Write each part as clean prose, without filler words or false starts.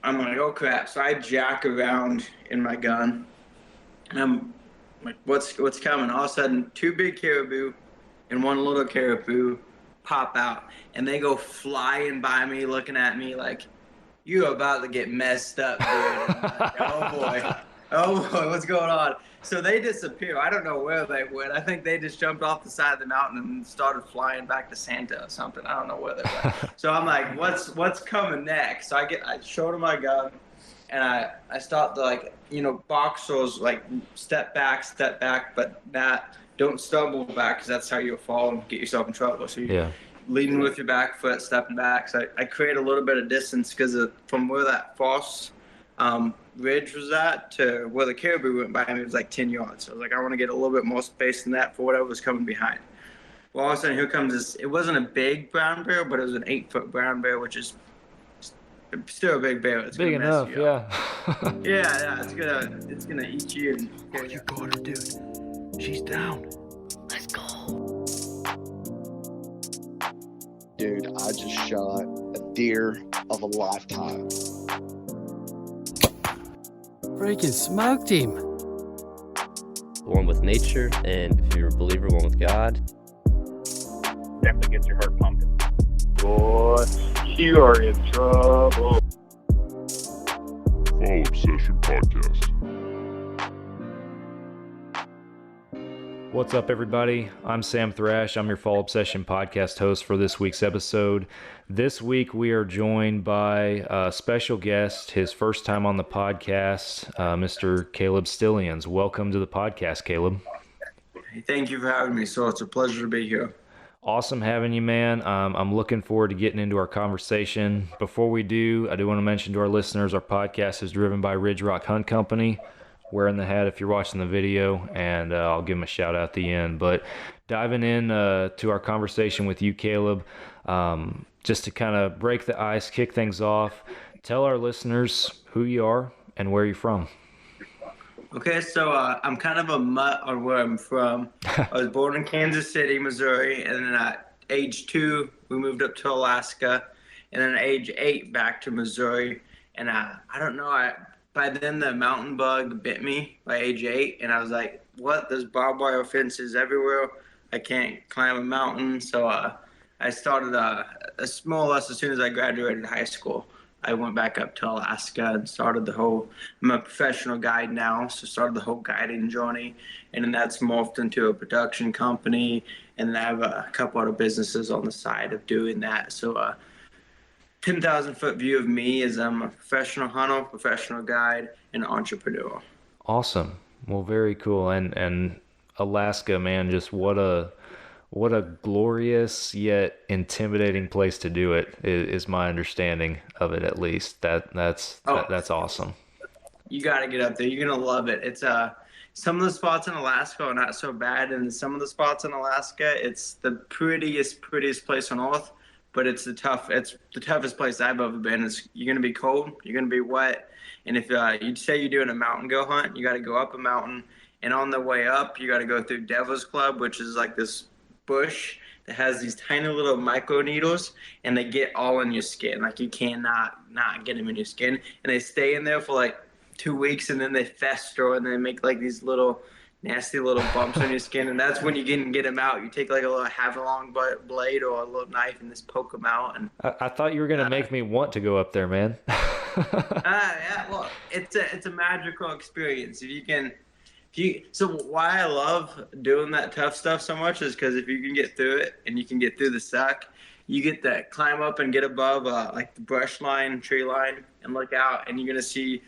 I'm like, oh crap. So I jack around in my gun and I'm like, what's coming? All of a sudden, two big caribou and one little caribou pop out and they go flying by me, looking at me like, you're about to get messed up, dude. And I'm like, oh boy. Oh boy, what's going on? So they disappear. I don't know where they went. I think they just jumped off the side of the mountain and started flying back to Santa or something. I don't know where they went. So I'm like, what's coming next? So I showed him my gun and I start to box those like step back, but don't stumble back because that's how you'll fall and get yourself in trouble. So you leading with your back foot, stepping back. So I create a little bit of distance because from where that false ridge was at to where the caribou went by me was like 10 yards. So I was like, I want to get a little bit more space than that for whatever was coming behind. Well, all of a sudden, here comes this. It wasn't a big brown bear, but it was an 8-foot brown bear, which is still a big bear. It's big enough, yeah. yeah. It's gonna eat you. And, oh, you got her, dude. She's down. Let's go. Dude, I just shot a deer of a lifetime. Freaking smoked him. One with nature, and if you're a believer, one with God. Definitely gets your heart pumping. Boy, you are in trouble. Fall Obsession Podcast. What's up, everybody? I'm Sam Thrash. I'm your Fall Obsession Podcast host for this week's episode. This week, we are joined by a special guest, his first time on the podcast, Mr. Caleb Stillians. Welcome to the podcast, Caleb. Hey, thank you for having me. So it's a pleasure to be here. Awesome having you, man. I'm looking forward to getting into our conversation. Before we do, I do want to mention to our listeners, our podcast is driven by Ridge Rock Hunt Company. Wearing the hat if you're watching the video, and I'll give him a shout out at the end. But diving in to our conversation with you, Caleb, just to kind of break the ice, kick things off, tell our listeners who you are and where you're from. Okay, so I'm kind of a mutt on where I'm from. I was born in Kansas City, Missouri, and then at age 2, we moved up to Alaska, and then at age 8, back to Missouri. And I don't know, by then the mountain bug bit me by age 8, and I was like, what? There's barbed wire fences everywhere. I can't climb a mountain. So I started more or less as soon as I graduated high school. I went back up to Alaska and started I'm a professional guide now, so started the whole guiding journey. And then that's morphed into a production company, and then I have a couple other businesses on the side of doing that. So 10,000-foot view of me is I'm a professional hunter, professional guide, and entrepreneur. Awesome. Well, very cool. And Alaska, man, just what a glorious yet intimidating place to do it is my understanding of it, at least. That's awesome. You got to get up there. You're going to love it. It's some of the spots in Alaska are not so bad, and some of the spots in Alaska, it's the prettiest place on earth. But it's the toughest place I've ever been. You're going to be cold, you're going to be wet, and if you say you're doing a mountain goat hunt, you got to go up a mountain, and on the way up, you got to go through Devil's Club, which is like this bush that has these tiny little micro needles, and they get all in your skin. Like you cannot not get them in your skin, and they stay in there for like 2 weeks, and then they fester, and they make like these little nasty little bumps on your skin, and that's when you can get them out. You take like a little half-a-long blade or a little knife and just poke them out. And I thought you were gonna make me want to go up there, man. Yeah, well, it's a magical experience. So why I love doing that tough stuff so much is because if you can get through it and you can get through the suck, you get to climb up and get above like the brush line, tree line, and look out, and you're gonna see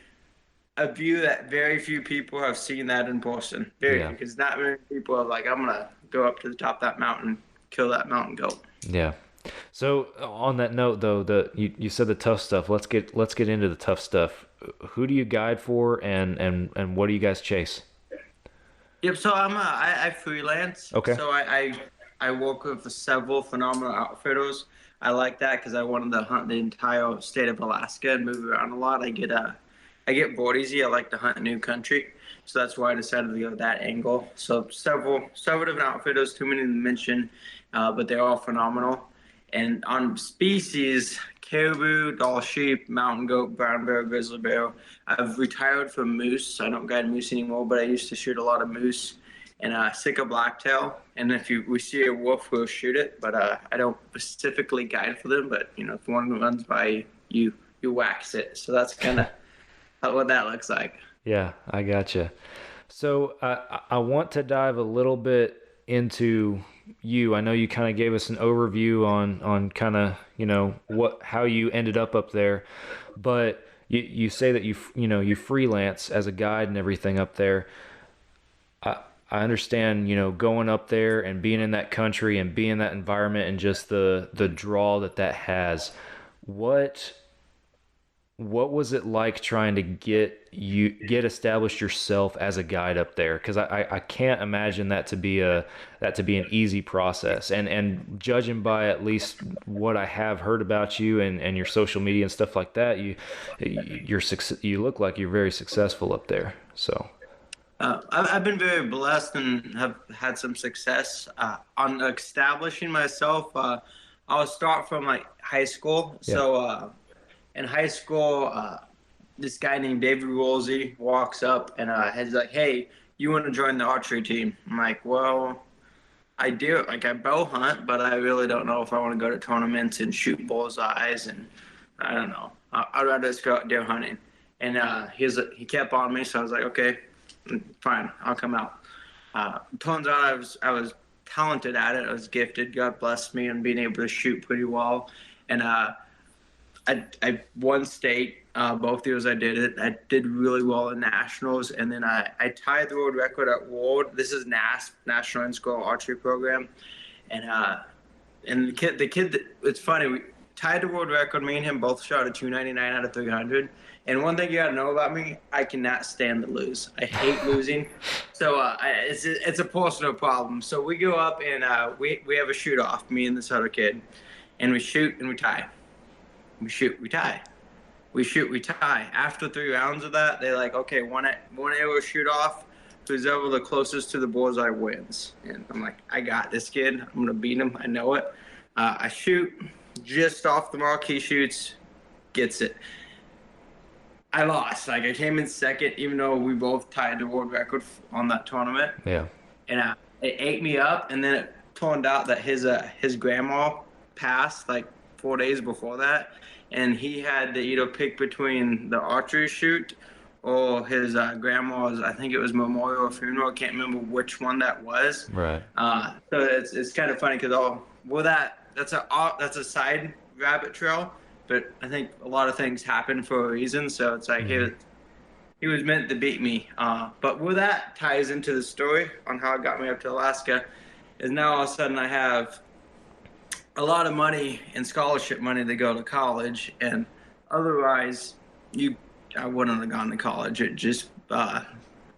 a view that very few people have seen that in person. Because not many people are like, I'm gonna go up to the top of that mountain, kill that mountain goat. Yeah. So on that note, though, you said the tough stuff. Let's get into the tough stuff. Who do you guide for, and what do you guys chase? Yep. So I freelance. Okay. So I work with several phenomenal outfitters. I like that because I wanted to hunt the entire state of Alaska and move around a lot. I get bored easy. I like to hunt new country. So that's why I decided to go that angle. So several different outfitters, too many to mention, but they're all phenomenal. And on species, caribou, Dall sheep, mountain goat, brown bear, grizzly bear. I've retired from moose. I don't guide moose anymore, but I used to shoot a lot of moose and Sika blacktail. And if we see a wolf, we'll shoot it. But I don't specifically guide for them. But if one runs by you, you wax it. So that's kind of what that looks like. Yeah, I gotcha. So I want to dive a little bit into you. I know you kind of gave us an overview on kind of how you ended up there, but you say that you freelance as a guide and everything up there. I understand, going up there and being in that country and being in that environment and just the draw that has. What was it like trying to get established yourself as a guide up there? Because I can't imagine that to be an easy process. And judging by at least what I have heard about you and your social media and stuff like that, you look like you're very successful up there. So. I've been very blessed and have had some success on establishing myself. I'll start from high school. Yeah. So in high school, this guy named David Woolsey walks up and he's like, "Hey, you want to join the archery team?" I'm like, "Well, I do. I bow hunt, but I really don't know if I want to go to tournaments and shoot bullseyes, and I don't know. I'd rather just go out deer hunting." And he kept on me, so I was like, "Okay, fine, I'll come out." Turns out I was talented at it. I was gifted. God blessed me in being able to shoot pretty well. And I won state both years I did it. I did really well in nationals, and then I tied the world record at World. This is NASP, National In-School Archery Program, and the kid. It's funny. We tied the world record. Me and him both shot a 299 out of 300. And one thing you gotta know about me, I cannot stand to lose. I hate losing. So it's a personal problem. So we go up and we have a shoot off, me and this other kid, and we shoot and we tie. We shoot, we tie. We shoot, we tie. After 3 rounds of that, they're like, "Okay, one arrow shoot off. Who's ever the closest to the bullseye wins." And I'm like, "I got this kid. I'm gonna beat him. I know it." I shoot just off the mark. He shoots, gets it. I lost. I came in second, even though we both tied the world record on that tournament. Yeah. And it ate me up. And then it turned out that his grandma passed 4 days before that, and he had to either pick between the archery shoot or his grandma's. I think it was memorial or funeral. I can't remember which one that was. Right. So it's kind of funny because that's a side rabbit trail. But I think a lot of things happen for a reason. So it's like he was meant to beat me. But where that ties into the story on how it got me up to Alaska is now all of a sudden I have a lot of money and scholarship money to go to college. And otherwise, I wouldn't have gone to college. It just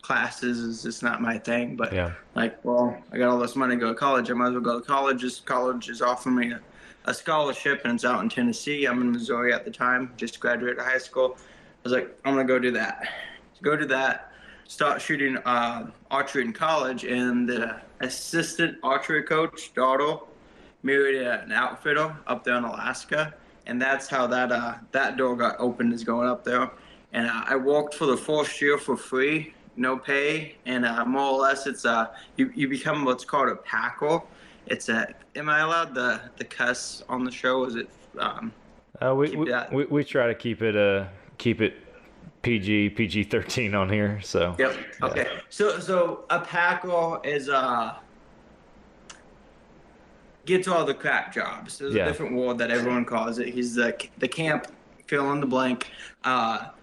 classes is just not my thing. But yeah. I got all this money to go to college. I might as well go to college. College is offering me a scholarship, and it's out in Tennessee. I'm in Missouri at the time, just graduated high school. I was like, I'm gonna go do that. Start shooting archery in college, and the assistant archery coach, daughter, married an outfitter up there in Alaska, and that's how that door got opened, is going up there. And I worked for the first year for free, no pay, and more or less it's you become what's called a packer. Am I allowed the cuss on the show? Is it? We try to keep it PG-13 on here. So. Yep. Yeah. Okay. So a packer is gets all the crap jobs. There's a different word that everyone calls it. He's the camp fill in the blank.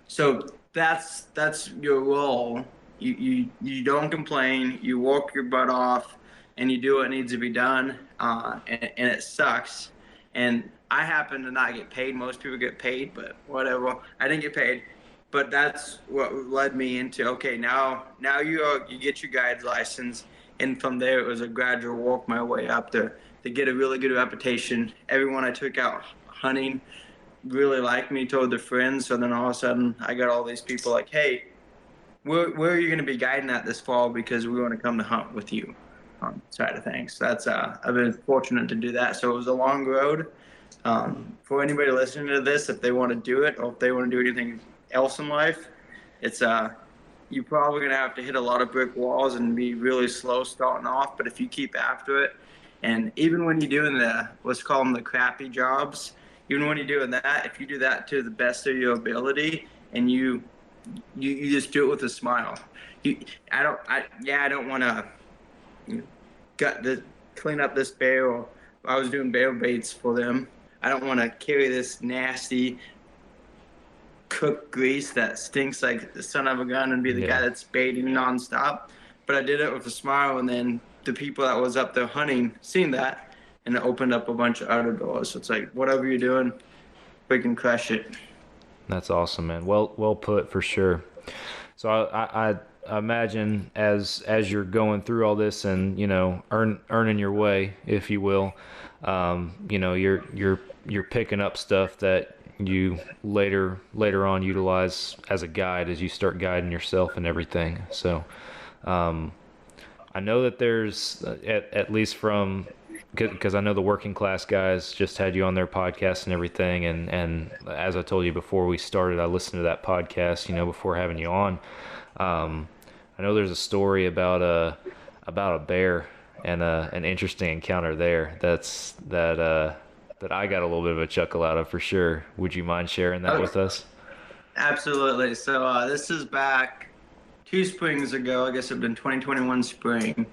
So that's your role. You don't complain. You work your butt off. And you do what needs to be done, and it sucks. And I happen to not get paid. Most people get paid, but whatever. I didn't get paid, but that's what led me into, okay, now you get your guide's license, and from there it was a gradual walk my way up to get a really good reputation. Everyone I took out hunting really liked me, told their friends. So then all of a sudden I got all these people like, "Hey, where are you going to be guiding at this fall? Because we want to come to hunt with you." On side of things. That's I've been fortunate to do that. So it was a long road, For anybody listening to this, if they want to do it or if they want to do anything else in life, it's you're probably going to have to hit a lot of brick walls and be really slow starting off. But if you keep after it, and even when you're doing let's call them the crappy jobs, even when you're doing that, if you do that to the best of your ability and you just do it with a smile. I don't want to clean up this bear, or I was doing bear baits for them. I don't want to carry this nasty cooked grease that stinks like the son of a gun and be the guy that's baiting nonstop. But I did it with a smile, and then the people that was up there hunting seen that, and it opened up a bunch of other doors. So it's like, whatever you're doing, we can crush it. That's awesome, man. Well put, for sure. So I imagine as you're going through all this and, you know, earning your way, if you will, you know, you're picking up stuff that you later on utilize as a guide as you start guiding yourself and everything. So I know that there's at least from, because I know the working class guys just had you on their podcast and everything, and as I told you before we started, I listened to that podcast, you know, before having you on. I know there's a story about a bear and an interesting encounter there that I got a little bit of a chuckle out of, for sure. Would you mind sharing that with us? Absolutely. So this is back 2 springs ago. I guess it had been 2021 spring.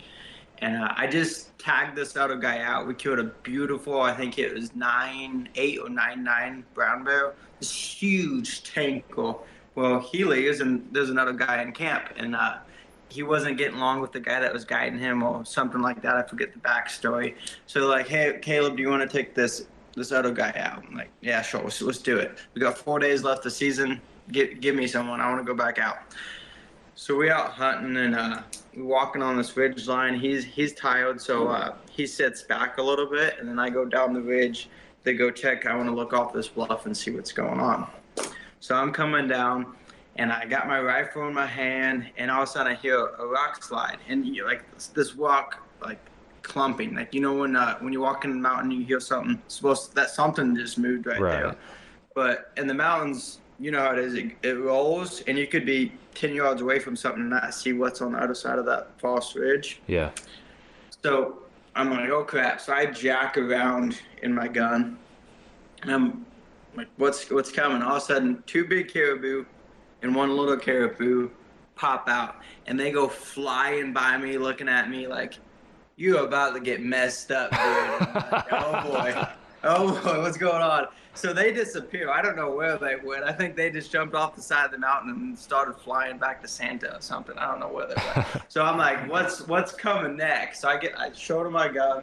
And I just tagged this other guy out. We killed a beautiful, I think it was 9.8 or 9.9 brown bear. This huge tanker. Well, he leaves, and there's another guy in camp. And he wasn't getting along with the guy that was guiding him or something like that. I forget the backstory. So they're like, hey, Caleb, do you want to take this other guy out? I'm like, yeah, sure, let's do it. We got 4 days left of the season. Give me someone. I want to go back out. So we out hunting, and we're walking on this ridge line. He's tired, so he sits back a little bit, and then I go down the ridge. They go check. I want to look off this bluff and see what's going on. So I'm coming down, and I got my rifle in my hand, and all of a sudden I hear a rock slide, and like this rock like clumping, like, you know, when you walk in the mountain, you hear something that something just moved right there. But in the mountains, you know how it is. It rolls, and you could be 10 yards away from something and not see what's on the other side of that false ridge. Yeah. So I'm like, oh crap. So I jack around in my gun, and I'm like, what's coming? All of a sudden, 2 big caribou and 1 little caribou pop out, and they go flying by me, looking at me like, you're about to get messed up, dude. Like, oh boy, what's going on? So they disappear. I don't know where they went. I think they just jumped off the side of the mountain and started flying back to Santa or something. I don't know where they went. So I'm like, what's coming next? So I showed him my gun,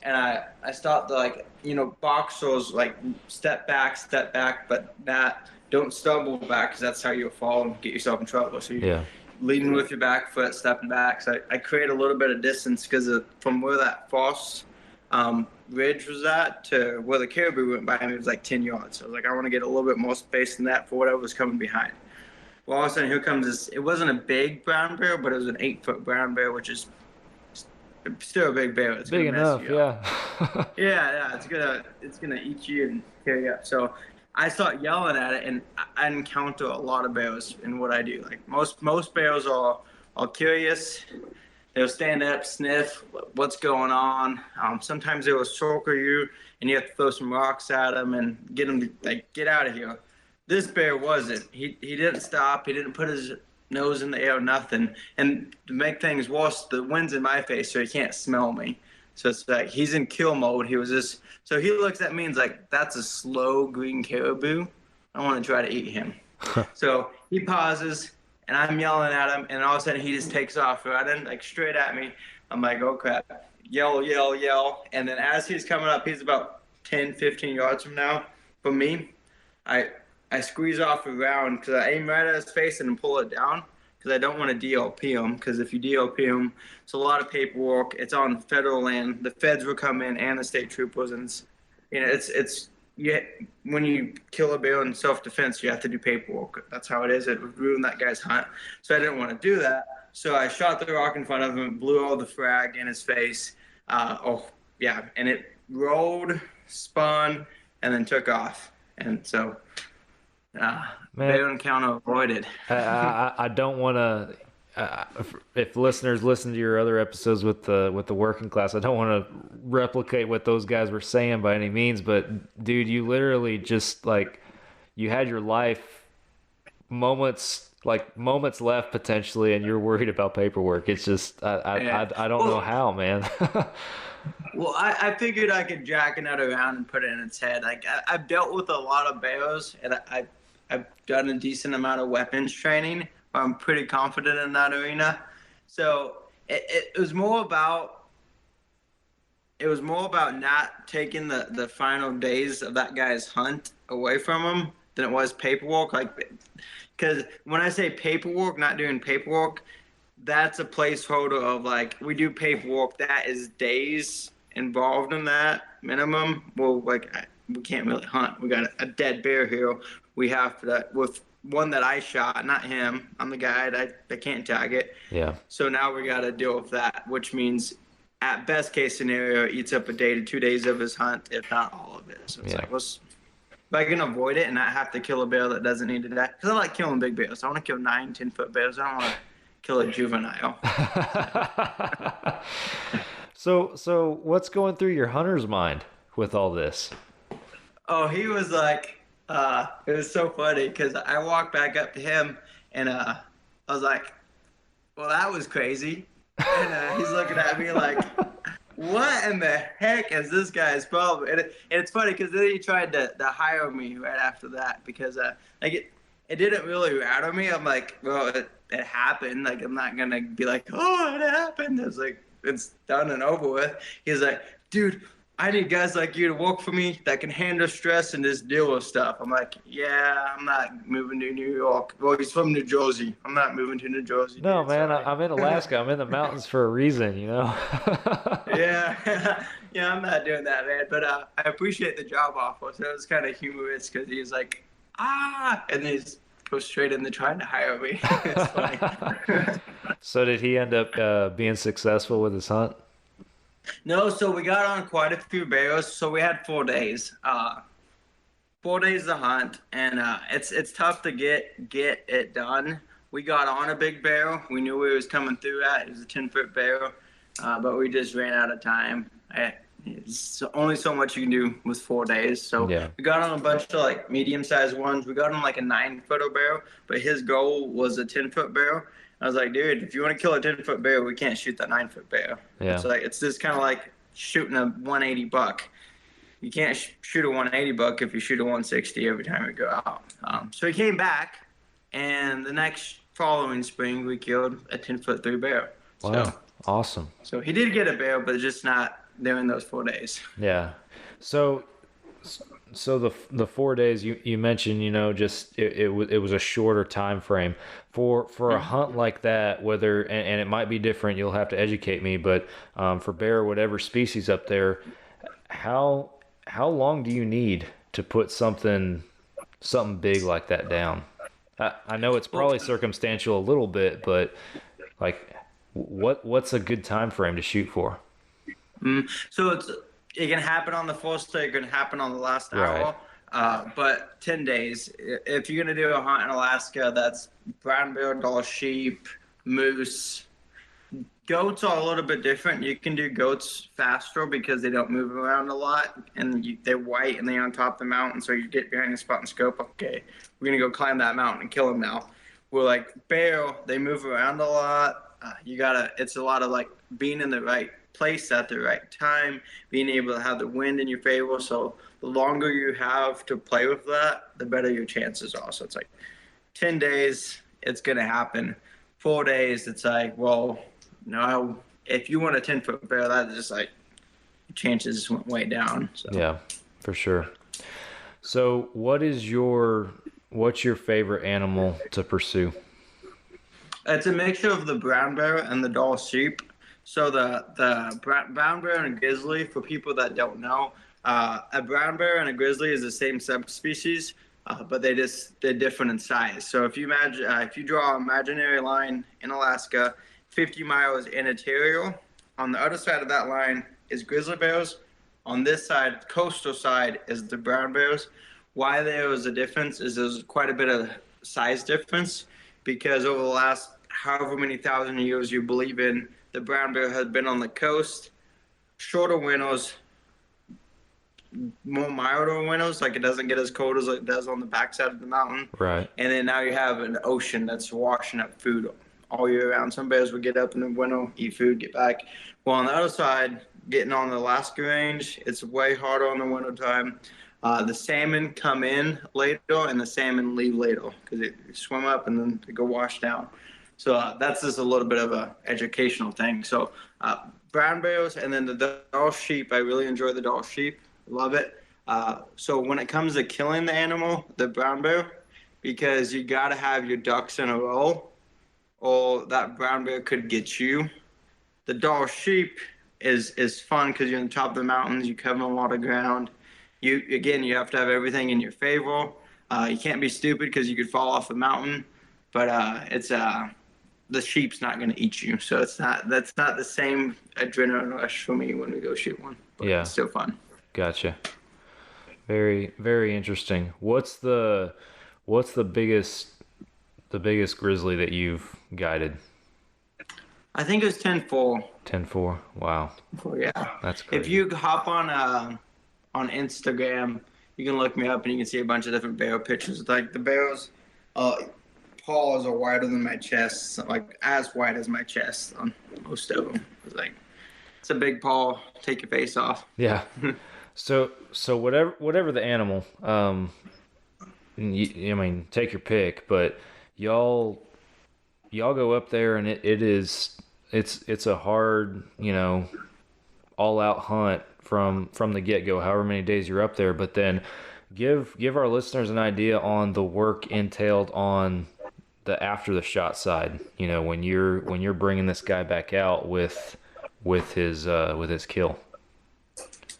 and I stopped to, like, you know, boxers, like, step back, but don't stumble back, because that's how you'll fall and get yourself in trouble. So you're leading with your back foot, stepping back. So I create a little bit of distance, because from where that false ridge was at to where the caribou went by me, it was like 10 yards. So I was like, I want to get a little bit more space than that for whatever was coming behind. Well, all of a sudden, here comes this. It wasn't a big brown bear, but it was an 8-foot brown bear, which is still a big bear. It's big enough, yeah. yeah. It's gonna eat you and tear you up. So I start yelling at it, and I encounter a lot of bears in what I do. Like most bears are curious. They'll stand up, sniff what's going on. Sometimes they will circle you, and you have to throw some rocks at them and get them to, like, get out of here. This bear wasn't. He didn't stop. He didn't put his nose in the air, nothing. And to make things worse, the wind's in my face, so he can't smell me. So it's like he's in kill mode. So he looks at me and's like, that's a slow green caribou. I want to try to eat him. So he pauses, and I'm yelling at him, and all of a sudden he just takes off running, like, straight at me. I'm like, oh crap. Yell. And then as he's coming up, he's about 10, 15 yards from me. I squeeze off around, because I aim right at his face and pull it down, because I don't want to DLP him, because if you DLP him, it's a lot of paperwork. It's on federal land. The feds will come in, and the state troopers, and when you kill a bear in self-defense, you have to do paperwork. That's how it is. It would ruin that guy's hunt. So I didn't want to do that. So I shot the rock in front of him, blew all the frag in his face. And it rolled, spun, and then took off. And so Man. bear encounter avoided. I don't want to. If listeners listen to your other episodes with the working class, I don't want to replicate what those guys were saying by any means. But dude, you literally just like you had your life moments left potentially, and you're worried about paperwork. It's just I don't know how, man. Well, I figured I could jack a nut around and put it in its head. Like I've dealt with a lot of bears, and I've done a decent amount of weapons training. I'm pretty confident in that arena. So it was more about not taking the final days of that guy's hunt away from him than it was paperwork. Like, because when I say paperwork, not doing paperwork, that's a placeholder of like we do paperwork. That is days involved in that minimum. Well, like we can't really hunt. We got a dead bear here. We have to with one that I shot, not him. I'm the guide. I can't tag it. Yeah. So now we got to deal with that, which means at best case scenario, eats up a day to 2 days of his hunt, if not all of it. So it's like, if I can avoid it and not have to kill a bear that doesn't need to die, because I like killing big bears. I want to kill 9, 10-foot bears. I don't want to kill a juvenile. So what's going through your hunter's mind with all this? Oh, he was like, it was so funny because I walked back up to him and I was like, well, that was crazy. And he's looking at me like, what in the heck is this guy's problem? And it's funny because then he tried to hire me right after that because like it didn't really rattle me. I'm like, well, it happened. Like, I'm not going to be like, oh, it happened. It's like, it's done and over with. He's like, dude, I need guys like you to work for me that can handle stress and just deal with stuff. I'm like, yeah, I'm not moving to New York. Well, he's from New Jersey. I'm not moving to New Jersey. No, dude, man, sorry. I'm in Alaska. I'm in the mountains for a reason, you know? Yeah, yeah, I'm not doing that, man. But I appreciate the job offer. So it was kind of humorous because he was like, and then he's go straight into trying to hire me. It's funny. So did he end up being successful with his hunt? No, so we got on quite a few bears. So we had 4 days. 4 days to hunt, and it's tough to get it done. We got on a big bear. We knew he was coming through at. It was a 10-foot bear, but we just ran out of time. It's only so much you can do with 4 days. So we got on a bunch of like medium-sized ones. We got on like a 9-footer bear, but his goal was a 10-foot bear. I was like, dude, if you want to kill a 10-foot bear, we can't shoot that 9-foot bear. Yeah. It's like it's just kind of like shooting a 180 buck. You can't shoot a 180 buck if you shoot a 160 every time you go out. So he came back, and the next following spring we killed a 10-foot 3 bear. Wow, So, awesome. so he did get a bear, but just not during those 4 days. Yeah. So the 4 days you mentioned, you know, just it was a shorter time frame for a hunt like that. Whether and it might be different. You'll have to educate me. But for bear, or whatever species up there, how long do you need to put something big like that down? I know it's probably circumstantial a little bit, but like, what's a good time frame to shoot for? So it can happen on the first day, it can happen on the last hour. But 10 days. If you're going to do a hunt in Alaska, that's brown bear, Dall sheep, moose. Goats are a little bit different. You can do goats faster because they don't move around a lot, and they're white and they're on top of the mountain. So you get behind the spot and scope. Okay, we're going to go climb that mountain and kill them now. We're like bear, they move around a lot. It's a lot of like being in the right place at the right time, being able to have the wind in your favor. So the longer you have to play with that, the better your chances are. So it's like 10 days, it's going to happen. 4 days, it's like, well, no, if you want a 10-foot bear, that's just like chances went way down. So. Yeah, for sure. So what's your favorite animal to pursue? It's a mixture of the brown bear and the Dall sheep. So the brown bear and a grizzly, for people that don't know, a brown bear and a grizzly is the same subspecies, but they're different in size. So if you imagine, if you draw an imaginary line in Alaska, 50 miles in interior, on the other side of that line is grizzly bears, On this side, coastal side, is the brown bears. Why there was a difference is there's quite a bit of size difference, because over the last however many thousand years you believe in, the brown bear has been on the coast, shorter winters, more milder winters, like it doesn't get as cold as it does on the backside of the mountain. Right. And then now you have an ocean that's washing up food all year round. Some bears would get up in the winter, eat food, get back. Well, on the other side, getting on the Alaska range, it's way harder in the wintertime. The salmon come in later and the salmon leave later because they swim up and then they go wash down. So that's just a little bit of a educational thing. So brown bears, and then the doll sheep. I really enjoy the doll sheep. Love it. So when it comes to killing the animal, the brown bear, because you got to have your ducks in a row, or that brown bear could get you. The doll sheep is fun because you're on the top of the mountains. You cover a lot of ground. You have to have everything in your favor. You can't be stupid because you could fall off a mountain. But the sheep's not going to eat you, so that's not the same adrenaline rush for me when we go shoot one. But Yeah, it's still fun. Gotcha. Very, very interesting. What's the biggest grizzly that you've guided? I think it was 10-4. 10-4. Wow. Yeah. That's crazy. If you hop on Instagram, you can look me up and you can see a bunch of different bear pictures. Like the bears, paws are wider than my chest, like as wide as my chest on most of them. It's like, it's a big paw. Take your face off. Yeah. So whatever the animal, I mean, take your pick, but y'all go up there and it's a hard, all out hunt from the get-go, however many days you're up there. But then give our listeners an idea on the work entailed on the after the shot side, when you're bringing this guy back out with his kill.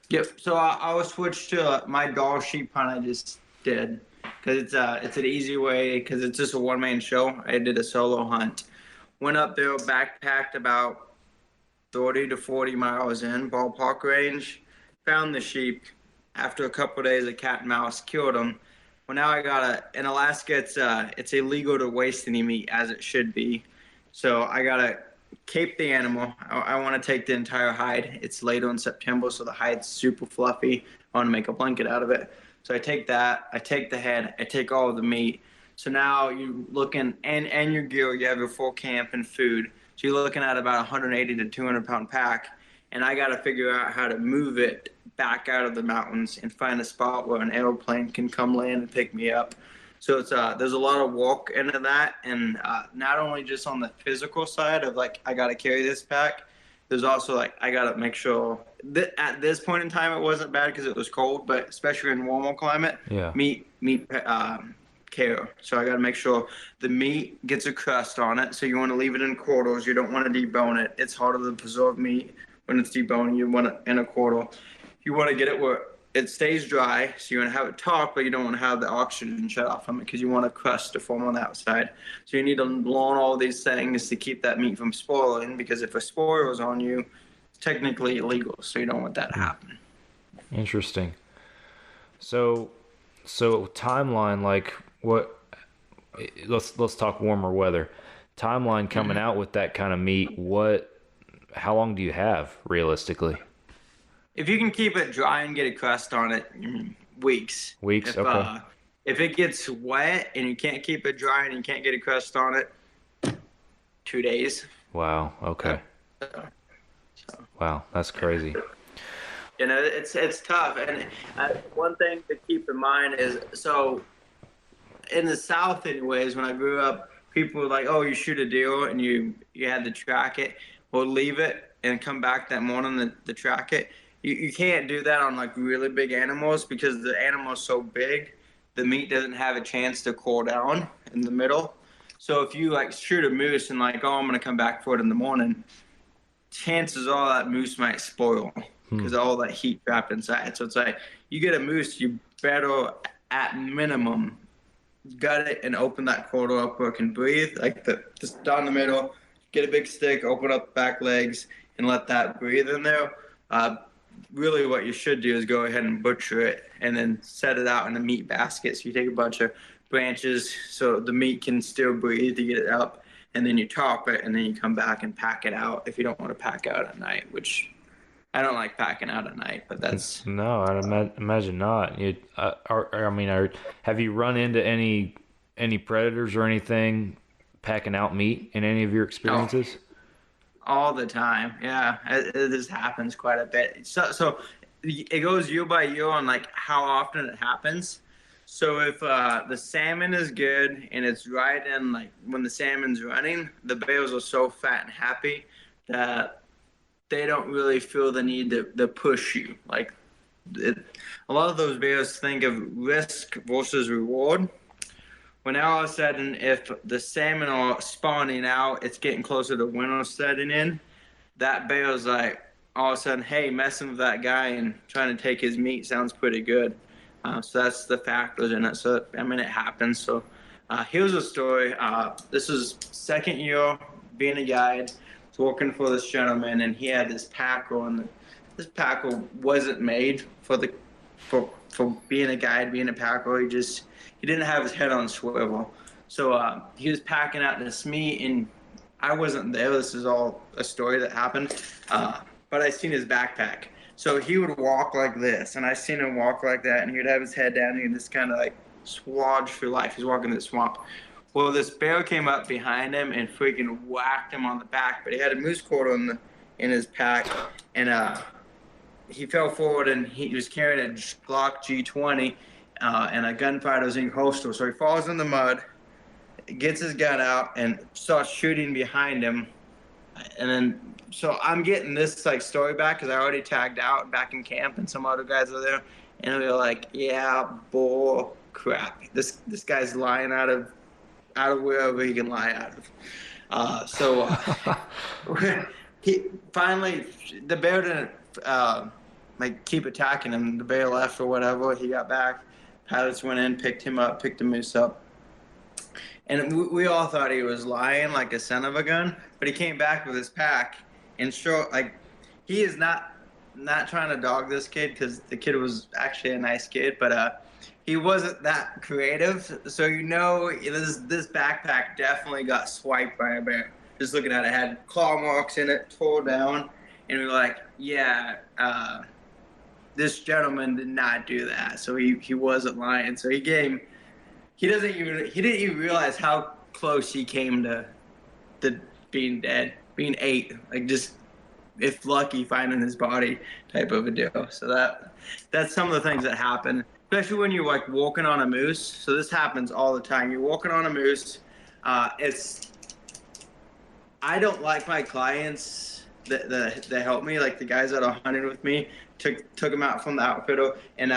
Yep. So I will switch to my doll sheep hunt I just did, because it's an easy way, because it's just a one-man show. I did a solo hunt. Went up there, backpacked about 30 to 40 miles in, ballpark range. Found the sheep. After a couple of days of cat and mouse, killed them. Well, now in Alaska, it's illegal to waste any meat, as it should be. So I gotta cape the animal. I want to take the entire hide. It's later in September, so the hide's super fluffy. I want to make a blanket out of it. So I take that, I take the head, I take all of the meat. So now you're looking, and your gear, you have your full camp and food. So you're looking at about 180 to 200 pound pack. And I got to figure out how to move it back out of the mountains and find a spot where an airplane can come land and pick me up. So it's there's a lot of walk into that, and not only just on the physical side of like I got to carry this pack. There's also like I got to make sure that at this point in time it wasn't bad because it was cold, but especially in warmer climate, meat care. So I got to make sure the meat gets a crust on it. So you want to leave it in quarters. You don't want to debone it. It's harder to preserve meat when it's deboned. You want it in a quarter. You want to get it where it stays dry, so you want to have it taut, but you don't want to have the oxygen shut off from it because you want a crust to form on the outside. So you need to learn all these things to keep that meat from spoiling, because if a spoil is on you, it's technically illegal, so you don't want that to happen. Interesting. So timeline, like what? Let's talk warmer weather. Timeline coming out with that kind of meat. How long do you have realistically? If you can keep it dry and get a crust on it, weeks. Weeks, okay. If it gets wet and you can't keep it dry and you can't get a crust on it, 2 days. Wow, okay. Wow, that's crazy. It's tough. And one thing to keep in mind is, so in the South anyways, when I grew up, people were like, oh, you shoot a deer and you had to track it, or leave it and come back that morning to track it. You can't do that on like really big animals, because the animal's so big, the meat doesn't have a chance to cool down in the middle. So if you like shoot a moose and like, oh, I'm gonna come back for it in the morning, chances are that moose might spoil because of all that heat trapped inside. So it's like, you get a moose, you better at minimum gut it and open that quarter up where it can breathe, like just down the middle. Get a big stick, open up the back legs, and let that breathe in there. really what you should do is go ahead and butcher it and then set it out in a meat basket. So you take a bunch of branches so the meat can still breathe to get it up, and then you top it, and then you come back and pack it out if you don't want to pack out at night, which I don't like packing out at night, but that's... No, I'd imagine not. Have you run into any predators or anything packing out meat in any of your experiences? All the time, yeah. It just happens quite a bit. So it goes year by year on like how often it happens. So if the salmon is good and it's right in like when the salmon's running, the bears are so fat and happy that they don't really feel the need to push you. Like a lot of those bears think of risk versus reward. When all of a sudden, if the salmon are spawning out, it's getting closer to winter setting in, that bear's like, all of a sudden, hey, messing with that guy and trying to take his meat sounds pretty good. So that's the factors in it. So, I mean, it happens. So here's a story. This is second year being a guide, working for this gentleman, and he had this tackle, and this tackle wasn't made for being a guide, being a packer. He didn't have his head on swivel. So he was packing out this meat, and I wasn't there. This is all a story that happened. But I seen his backpack. So he would walk like this, and I seen him walk like that, and he would have his head down, and he'd just kind of like swodge through life. He's walking the swamp. Well, this bear came up behind him and freaking whacked him on the back, but he had a moose cord in his pack, and he fell forward, and he was carrying a Glock G20, and a gunfighter's in holster. So he falls in the mud, gets his gun out, and starts shooting behind him. And then, so I'm getting this like story back because I already tagged out back in camp, and some other guys are there, and they're like, "Yeah, bull crap. This guy's lying out of wherever he can lie out of." So he finally, the bear didn't like keep attacking him. The bear left or whatever. He got back. Pilots went in, picked him up, picked the moose up. And we all thought he was lying like a son of a gun, but he came back with his pack and he is not trying to dog this kid because the kid was actually a nice kid, but he wasn't that creative. So this backpack definitely got swiped by a bear. Just looking at it, had claw marks in it, tore down, and we were like, yeah, this gentleman did not do that. So he wasn't lying. So he didn't even realize how close he came to being dead, being ate, like just if lucky finding his body type of a deal. So that's some of the things that happen, especially when you're like walking on a moose. So this happens all the time. You're walking on a moose. I don't like my clients that help me, like the guys that are hunting with me, took them out from the outfitter, and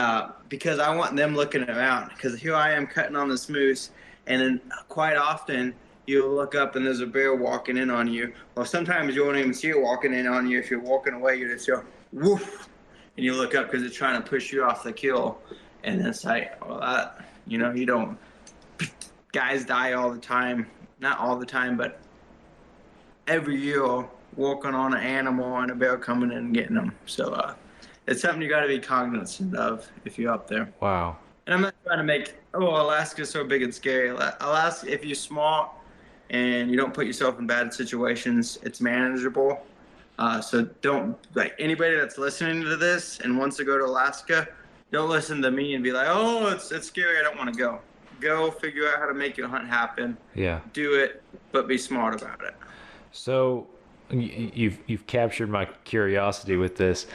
because I want them looking around, because here I am cutting on this moose, and then quite often you'll look up and there's a bear walking in on you. Well, sometimes you won't even see it walking in on you. If you're walking away, you just go woof, and you look up because it's trying to push you off the kill, and it's like, well, you don't. Guys die all the time, not all the time, but every year walking on an animal and a bear coming in and getting them. So it's something you got to be cognizant of if you're up there. Wow. And I'm not trying to make, Alaska's so big and scary. Alaska, if you're smart and you don't put yourself in bad situations, it's manageable. So don't, like, anybody that's listening to this and wants to go to Alaska, don't listen to me and be like, oh, it's scary, I don't want to go. Go figure out how to make your hunt happen. Yeah. Do it, but be smart about it. So you've captured my curiosity with this.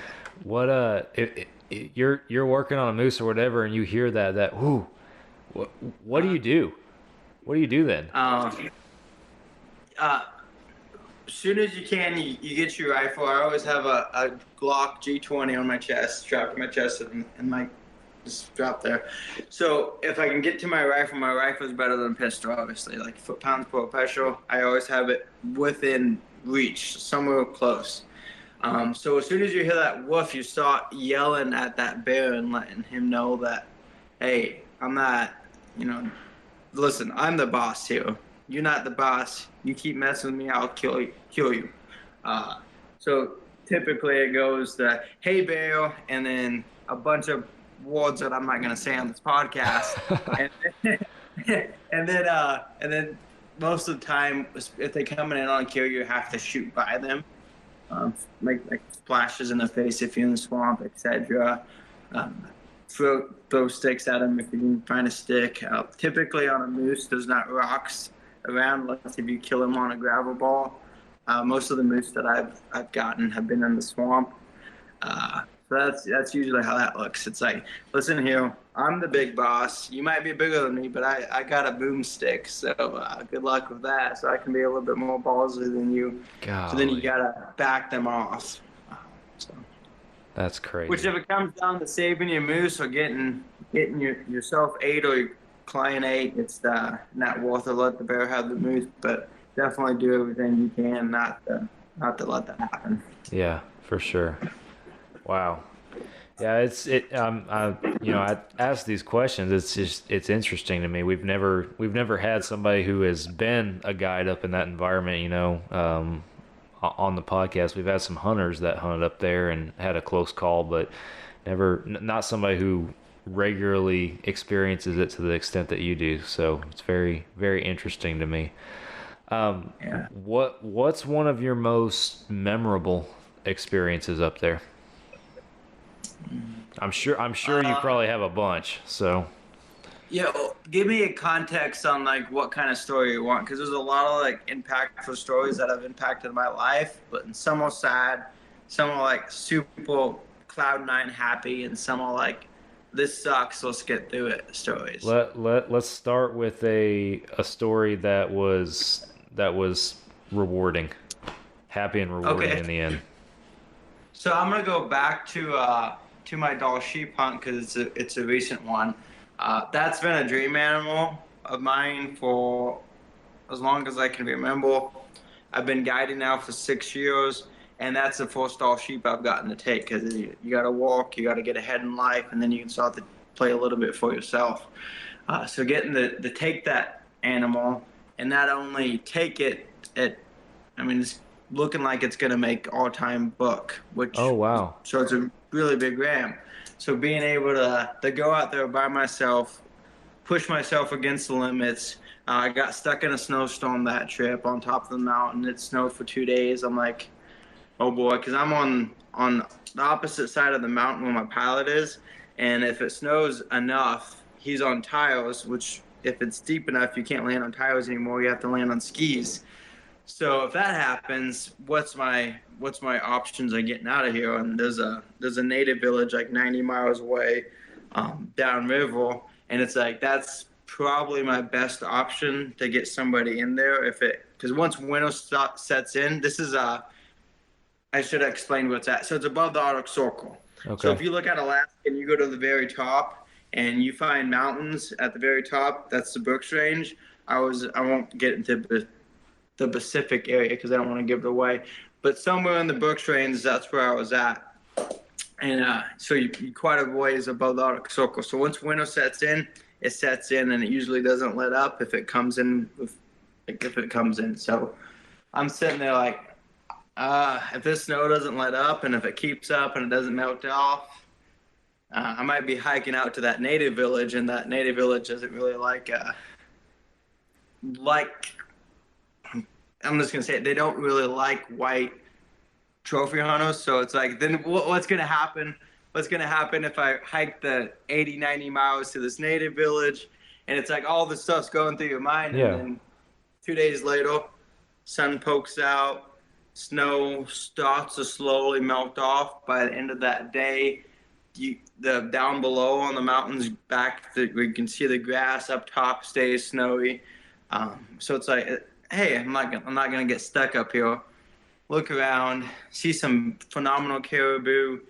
What you're working on a moose or whatever, and you hear that whoo, what do you do? What do you do then? As soon as you can, you get your rifle. I always have a Glock G20 on my chest, strapped to my chest, and my just drop there. So if I can get to my rifle is better than a pistol, obviously. Like foot-pounds per pistol, I always have it within reach, somewhere close. So as soon as you hear that woof, you start yelling at that bear and letting him know that, hey, I'm not, listen, I'm the boss here. You're not the boss. You keep messing with me, I'll kill you. So typically it goes the hey bale and then a bunch of words that I'm not going to say on this podcast. and then most of the time, if they come in on kill, you have to shoot by them, like splashes in the face if you're in the swamp, etc. Throw sticks at them if you can find a stick. Typically on a moose, there's not rocks around unless if you kill them on a gravel ball. Most of the moose that I've gotten have been in the swamp. So that's usually how that looks. It's like, listen here, I'm the big boss. You might be bigger than me, but I got a boomstick, so good luck with that. So I can be a little bit more ballsy than you. Golly. So then you gotta back them off. So. That's crazy. Which if it comes down to saving your moose or getting yourself 8 or your client 8, it's not worth it. Let the bear have the moose, but definitely do everything you can not to let that happen. Yeah, for sure. Wow. Yeah, I ask these questions. It's interesting to me. We've never had somebody who has been a guide up in that environment, on the podcast. We've had some hunters that hunted up there and had a close call, but not somebody who regularly experiences it to the extent that you do. So it's very, very interesting to me. Yeah. What's one of your most memorable experiences up there? I'm sure you probably have a bunch. So yeah, give me a context on like what kind of story you want, because there's a lot of like impactful stories that have impacted my life, but some are sad, some are like super cloud nine happy, and some are like this sucks, let's get through it stories. Let's start with a story that was rewarding, happy and rewarding in the end. So I'm gonna go back to my doll sheep hunt because it's a recent one. That's been a dream animal of mine for as long as I can remember. I've been guiding now for 6 years, and that's the first doll sheep I've gotten to take, because you got to walk, you got to get ahead in life, and then you can start to play a little bit for yourself. So getting to take that animal and not only take it, it's looking like it's going to make all-time book, which oh wow, so it's a really big ram. So being able to go out there by myself, push myself against the limits. I got stuck in a snowstorm that trip on top of the mountain. It snowed for 2 days. I'm like, oh boy, because I'm on the opposite side of the mountain where my pilot is, and if it snows enough, he's on tiles, which if it's deep enough, you can't land on tiles anymore. You have to land on skis. So if that happens, what's my options of getting out of here? And there's a native village like 90 miles away, downriver, and it's like that's probably my best option to get somebody in there because once winter sets in, this is I should explain what's at. So it's above the Arctic Circle. Okay. So if you look at Alaska and you go to the very top and you find mountains at the very top, that's the Brooks Range. I won't get into the Pacific area because I don't want to give it away, but somewhere in the Brooks Range, that's where I was at. And so you're quite a ways above the Arctic Circle. So once winter sets in, it sets in, and it usually doesn't let up if it comes in. So I'm sitting there like, if this snow doesn't let up, and if it keeps up and it doesn't melt off, I might be hiking out to that native village, and that native village doesn't really like I'm just gonna say it, they don't really like white trophy hunters. So it's like, then what's gonna happen? What's gonna happen if I hike the 80, 90 miles to this native village, and it's like all this stuff's going through your mind, yeah. And then 2 days later, sun pokes out, snow starts to slowly melt off. By the end of that day, the down below on the mountains back, we can see the grass up top stays snowy. So it's like, hey, I'm not gonna get stuck up here. Look around, see some phenomenal caribou,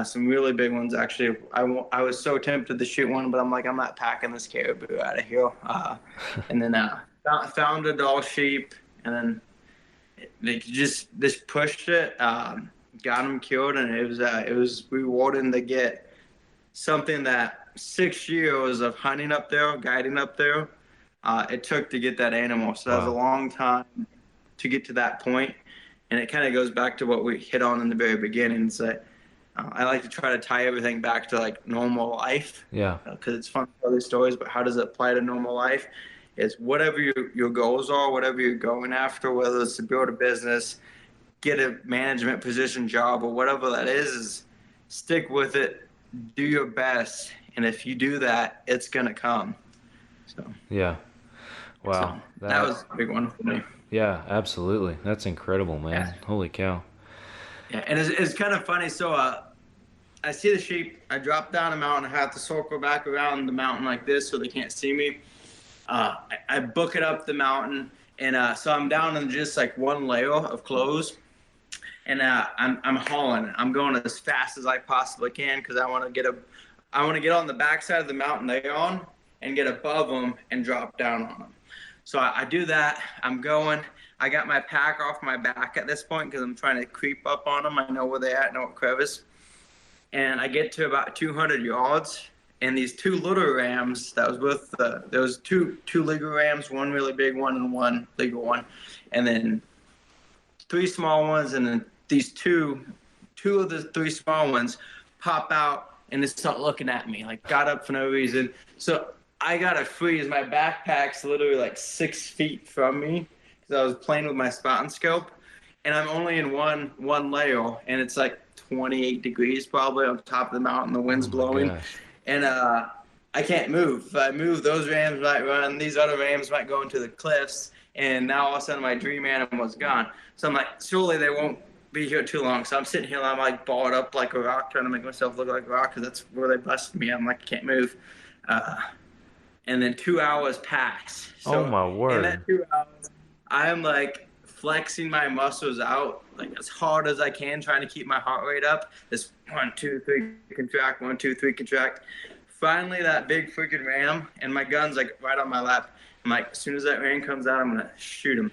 some really big ones actually. I was so tempted to shoot one, but I'm like, I'm not packing this caribou out of here. And then found a doll sheep, and then they just pushed it, got them killed, and it was rewarding to get something that 6 years of hunting up there, guiding up there, it took to get that animal. So that was a long time to get to that point. And it kind of goes back to what we hit on in the very beginning. It's that I like to try to tie everything back to like normal life. Yeah. Because it's fun to tell these stories, but how does it apply to normal life? Is whatever your goals are, whatever you're going after, whether it's to build a business, get a management position job, or whatever that is stick with it, do your best, and if you do that, it's gonna come. So Yeah. Wow. so that was a big one for me. Yeah, absolutely. That's incredible, man. Yeah. Holy cow. Yeah, and it's kind of funny. So I see the sheep. I drop down a mountain. I have to circle back around the mountain like this so they can't see me. I book it up the mountain, and so I'm down in just like one layer of clothes, and I'm hauling. I'm going as fast as I possibly can because I want to get on the backside of the mountain they're on and get above them and drop down on them. So I do that. I'm going. I got my pack off my back at this point because I'm trying to creep up on them. I know where they're at, know what crevice. And I get to about 200 yards. And these two little rams that was with there was two legal rams, one really big one and one legal one, and then three small ones, and then these two of the three small ones pop out and they start looking at me, like got up for no reason. So I gotta freeze. My backpack's literally like 6 feet from me because I was playing with my spotting scope, and I'm only in one layer, and it's like 28 degrees probably on top of the mountain. The wind's blowing. Gosh. And I can't move. If I move, those rams might run. These other rams might go into the cliffs. And now all of a sudden my dream animal's gone. So I'm like, surely they won't be here too long. So I'm sitting here and I'm like balled up like a rock, trying to make myself look like a rock because that's where they busted me. I'm like, I can't move. And then 2 hours pass. So Oh, my word. in that 2 hours, I'm like flexing my muscles out like as hard as I can, trying to keep my heart rate up. This 1, 2, 3 contract, 1, 2, 3 contract. Finally, that big freaking ram, and my gun's like right on my lap. I'm like, as soon as that ram comes out, I'm gonna shoot him.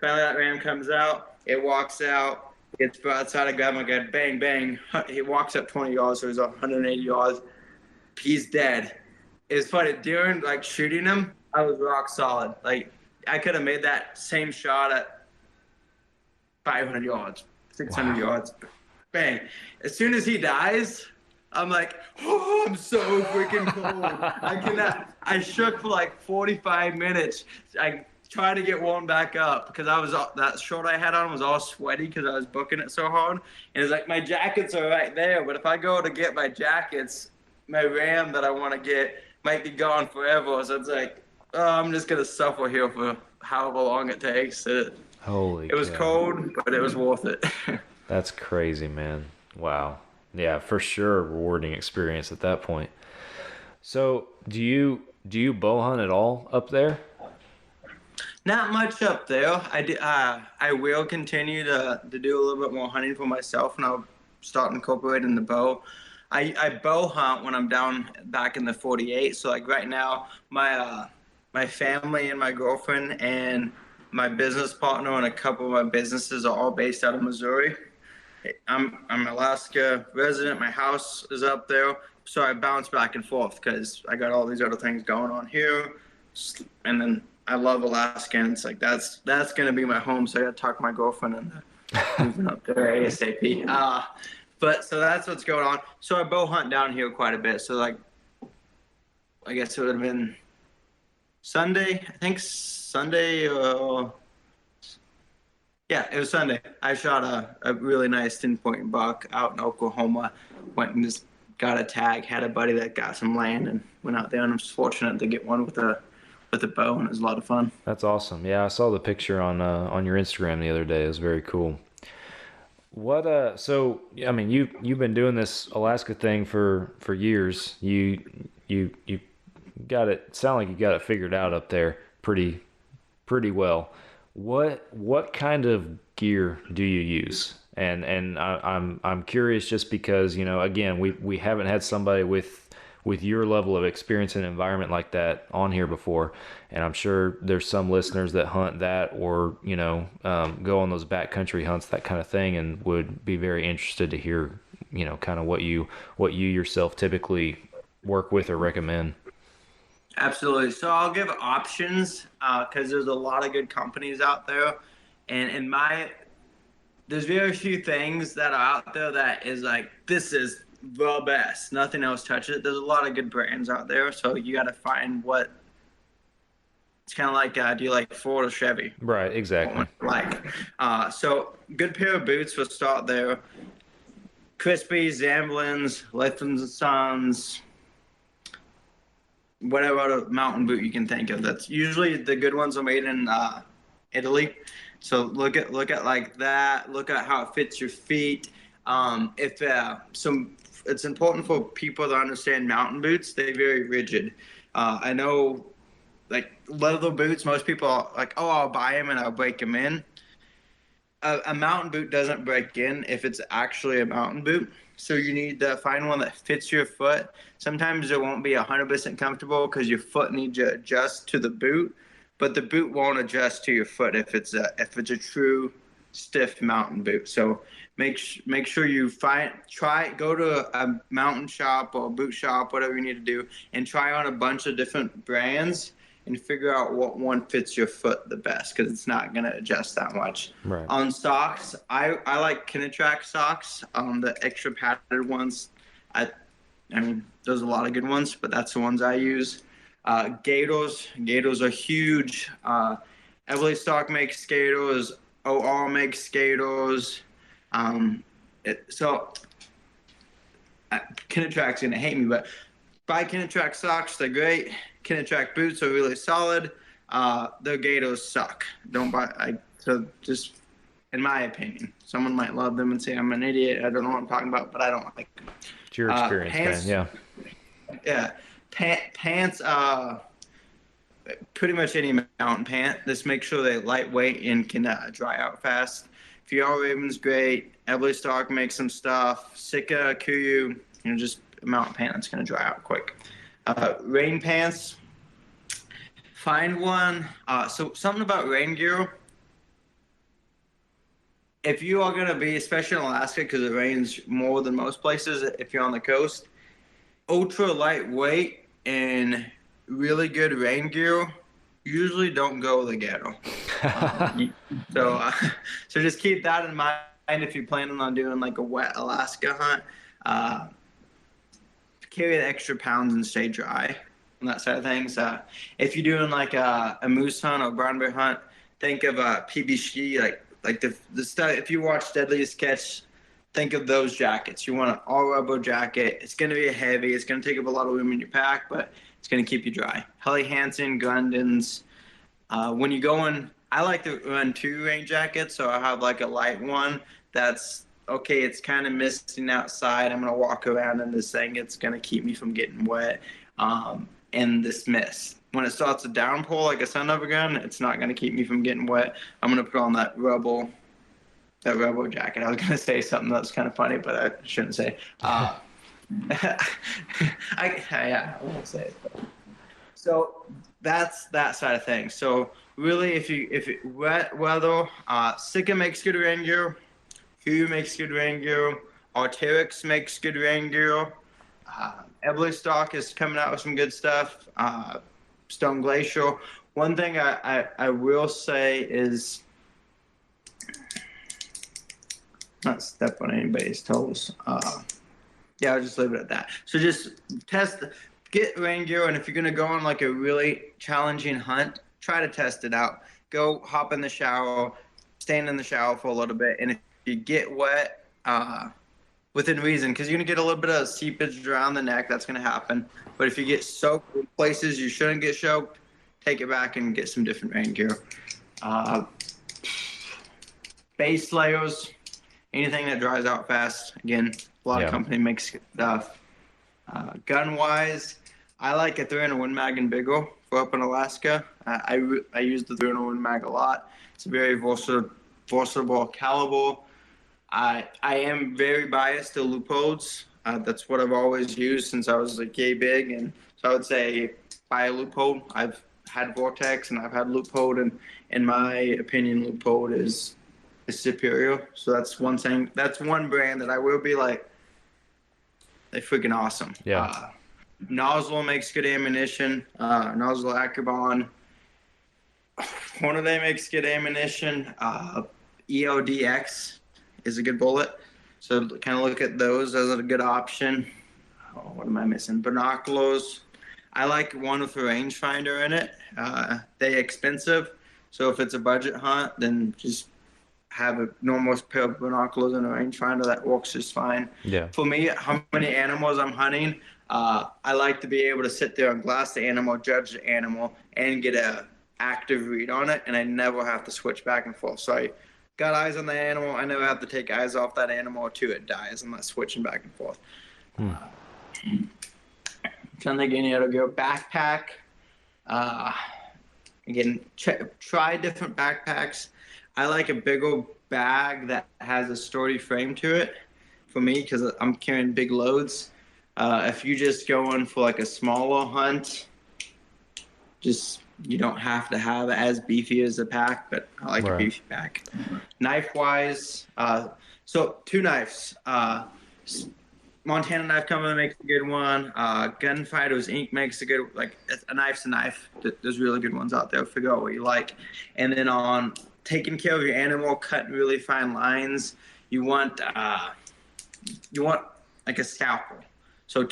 Finally, that ram comes out. It walks out. Gets outside. I grab my gun. Bang, bang. He walks up 20 yards, so he's 180 yards. He's dead. It's funny. During like shooting him, I was rock solid. Like I could have made that same shot at 500 yards, 600 yards. Bang. As soon as he dies, I'm like, oh, I'm so freaking cold. I cannot. I shook for like 45 minutes. I tried to get warmed back up because that shirt I had on was all sweaty because I was booking it so hard. And it's like, my jackets are right there, but if I go to get my jackets, my ram that I want to get might be gone forever. So it's like, oh, I'm just going to suffer here for however long it takes. Holy It was cow. cold, but it was worth it. That's crazy, man. Wow. Yeah, for sure, a rewarding experience at that point. So, do you bow hunt at all up there? Not much up there. I will continue to do a little bit more hunting for myself, and I'll start incorporating the bow. I bow hunt when I'm down back in the 48. So like right now, my family and my girlfriend and my business partner and a couple of my businesses are all based out of Missouri. I'm an Alaska resident. My house is up there, so I bounce back and forth because I got all these other things going on here, and then I love Alaska. And it's like that's gonna be my home. So I got to talk my girlfriend into moving up there ASAP. But so that's what's going on. So I bow hunt down here quite a bit. So like, I guess it would have been Sunday. I think Sunday. Yeah, it was Sunday. I shot a really nice 10-point buck out in Oklahoma. Went and just got a tag. Had a buddy that got some land and went out there, and I was fortunate to get one with a bow, and it was a lot of fun. That's awesome. Yeah, I saw the picture on your Instagram the other day. It was very cool. What so I mean, you've been doing this Alaska thing for years. You got it. Sound like you got it figured out up there pretty well. What kind of gear do you use? And I'm curious just because, you know, again, we haven't had somebody with your level of experience in an environment like that on here before, and I'm sure there's some listeners that hunt that or, you know, go on those backcountry hunts, that kind of thing, and would be very interested to hear, you know, kind of what you yourself typically work with or recommend. Absolutely. So I'll give options because there's a lot of good companies out there, and in my there's very few things that are out there that is like, this is the best. Nothing else touches it. There's a lot of good brands out there, so you got to find what. It's kind of like, do you like Ford or Chevy? Right, exactly. So good pair of boots will start there. Crispy, Zamblins, Lifton's Sons, whatever other mountain boot you can think of. That's usually the good ones are made in Italy. So look at like that. Look at how it fits your feet. It's important for people to understand mountain boots. They're very rigid. I know, like leather boots. Most people are like, oh, I'll buy them and I'll break them in. A mountain boot doesn't break in if it's actually a mountain boot. So you need to find one that fits your foot. Sometimes it won't be 100% comfortable because your foot needs to adjust to the boot, but the boot won't adjust to your foot if it's a true stiff mountain boot. So make sure you go to a mountain shop or a boot shop, whatever you need to do, and try on a bunch of different brands and figure out what one fits your foot the best, because it's not going to adjust that much. Right. On socks, I like Kinetrack socks, the extra padded ones. I mean, there's a lot of good ones, but that's the ones I use. Gators are huge. Everly Stock makes Gators. OR makes Gators. Kinetrack's going to hate me, but buy Kinetrack socks. They're great. Kinetrack boots are really solid. The Gators suck. Don't buy. So just in my opinion, someone might love them and say I'm an idiot. I don't know what I'm talking about, but I don't like them. It's your experience, pants, man. Yeah. Pants. Pretty much any mountain pant. Just make sure they're lightweight and can dry out fast. Fjord Raven's great. Everly Stock makes some stuff. Sika, Kuyu, just a mountain pant that's going to dry out quick. Rain pants. Find one. So something about rain gear. If you are going to be, especially in Alaska, because it rains more than most places, if you're on the coast, ultra lightweight and really good rain gear usually don't go together. So just keep that in mind if you're planning on doing like a wet Alaska hunt. Carry the extra pounds and stay dry on that side of things. If you're doing like a moose hunt or brown bear hunt, think of PB ski, like the stuff. If you watch Deadliest Catch, think of those jackets. You want an all rubber jacket. It's going to be heavy. It's going to take up a lot of room in your pack, but it's going to keep you dry. Helly Hansen, Gundens. When you're going, I like to run 2 rain jackets, so I have like a light one that's okay. It's kind of misting outside. I'm going to walk around in this thing. It's going to keep me from getting wet in this mist. When it starts to downpour like a sun over gun, it's not going to keep me from getting wet. I'm going to put on that Rebel jacket. I was going to say something that was kind of funny, but I shouldn't say. I won't say it. But. So that's that side of things. So really, if it wet weather, Sika makes good rain gear. Hugh makes good rain gear. Arc'teryx makes good rain gear. Everly Stock is coming out with some good stuff. Stone Glacier. One thing I will say is not step on anybody's toes. I'll just leave it at that. So just get rain gear, and if you're gonna go on like a really challenging hunt, try to test it out. Go hop in the shower, stand in the shower for a little bit, and if you get wet, within reason, because you're gonna get a little bit of seepage around the neck. That's gonna happen. But if you get soaked in places you shouldn't get soaked, take it back and get some different rain gear. Base layers, anything that dries out fast. Again, a lot of company makes good stuff. Gun wise, I like a 300 Win Mag and bigger for up in Alaska. I use the 300 Win Mag a lot. It's a very versatile caliber. I am very biased to Leupold's. That's what I've always used since I was like yay big, and so I would say buy a Leupold. I've had Vortex and I've had Leupold, and in my opinion, Leupold is superior. So that's one thing. That's one brand that I will be like, they're freaking awesome. Yeah. Nozzle makes good ammunition. Nozzle Acubon. Hornady makes good ammunition. EODX is a good bullet. So kind of look at those as a good option. Oh, what am I missing? Binoculars. I like one with a rangefinder in it. They're expensive. So if it's a budget hunt, then just have a normal pair of binoculars and a rangefinder. That works just fine. Yeah. For me, how many animals I'm hunting, I like to be able to sit there and glass the animal, judge the animal, and get a active read on it, and I never have to switch back and forth. So I got eyes on the animal. I never have to take eyes off that animal till it dies. I'm not switching back and forth. I'm trying to think any other go. Backpack. Again, try different backpacks. I like a big old bag that has a sturdy frame to it for me because I'm carrying big loads. If you just going for like a smaller hunt, you don't have to have as beefy as a pack, but I like a beefy pack. Knife-wise, so 2 knives. Montana Knife Company makes a good one. Gunfighters Inc. makes a good, like, a knife's a knife. There's really good ones out there. Figure out what you like. And then on taking care of your animal, cutting really fine lines, you want like a scalpel. So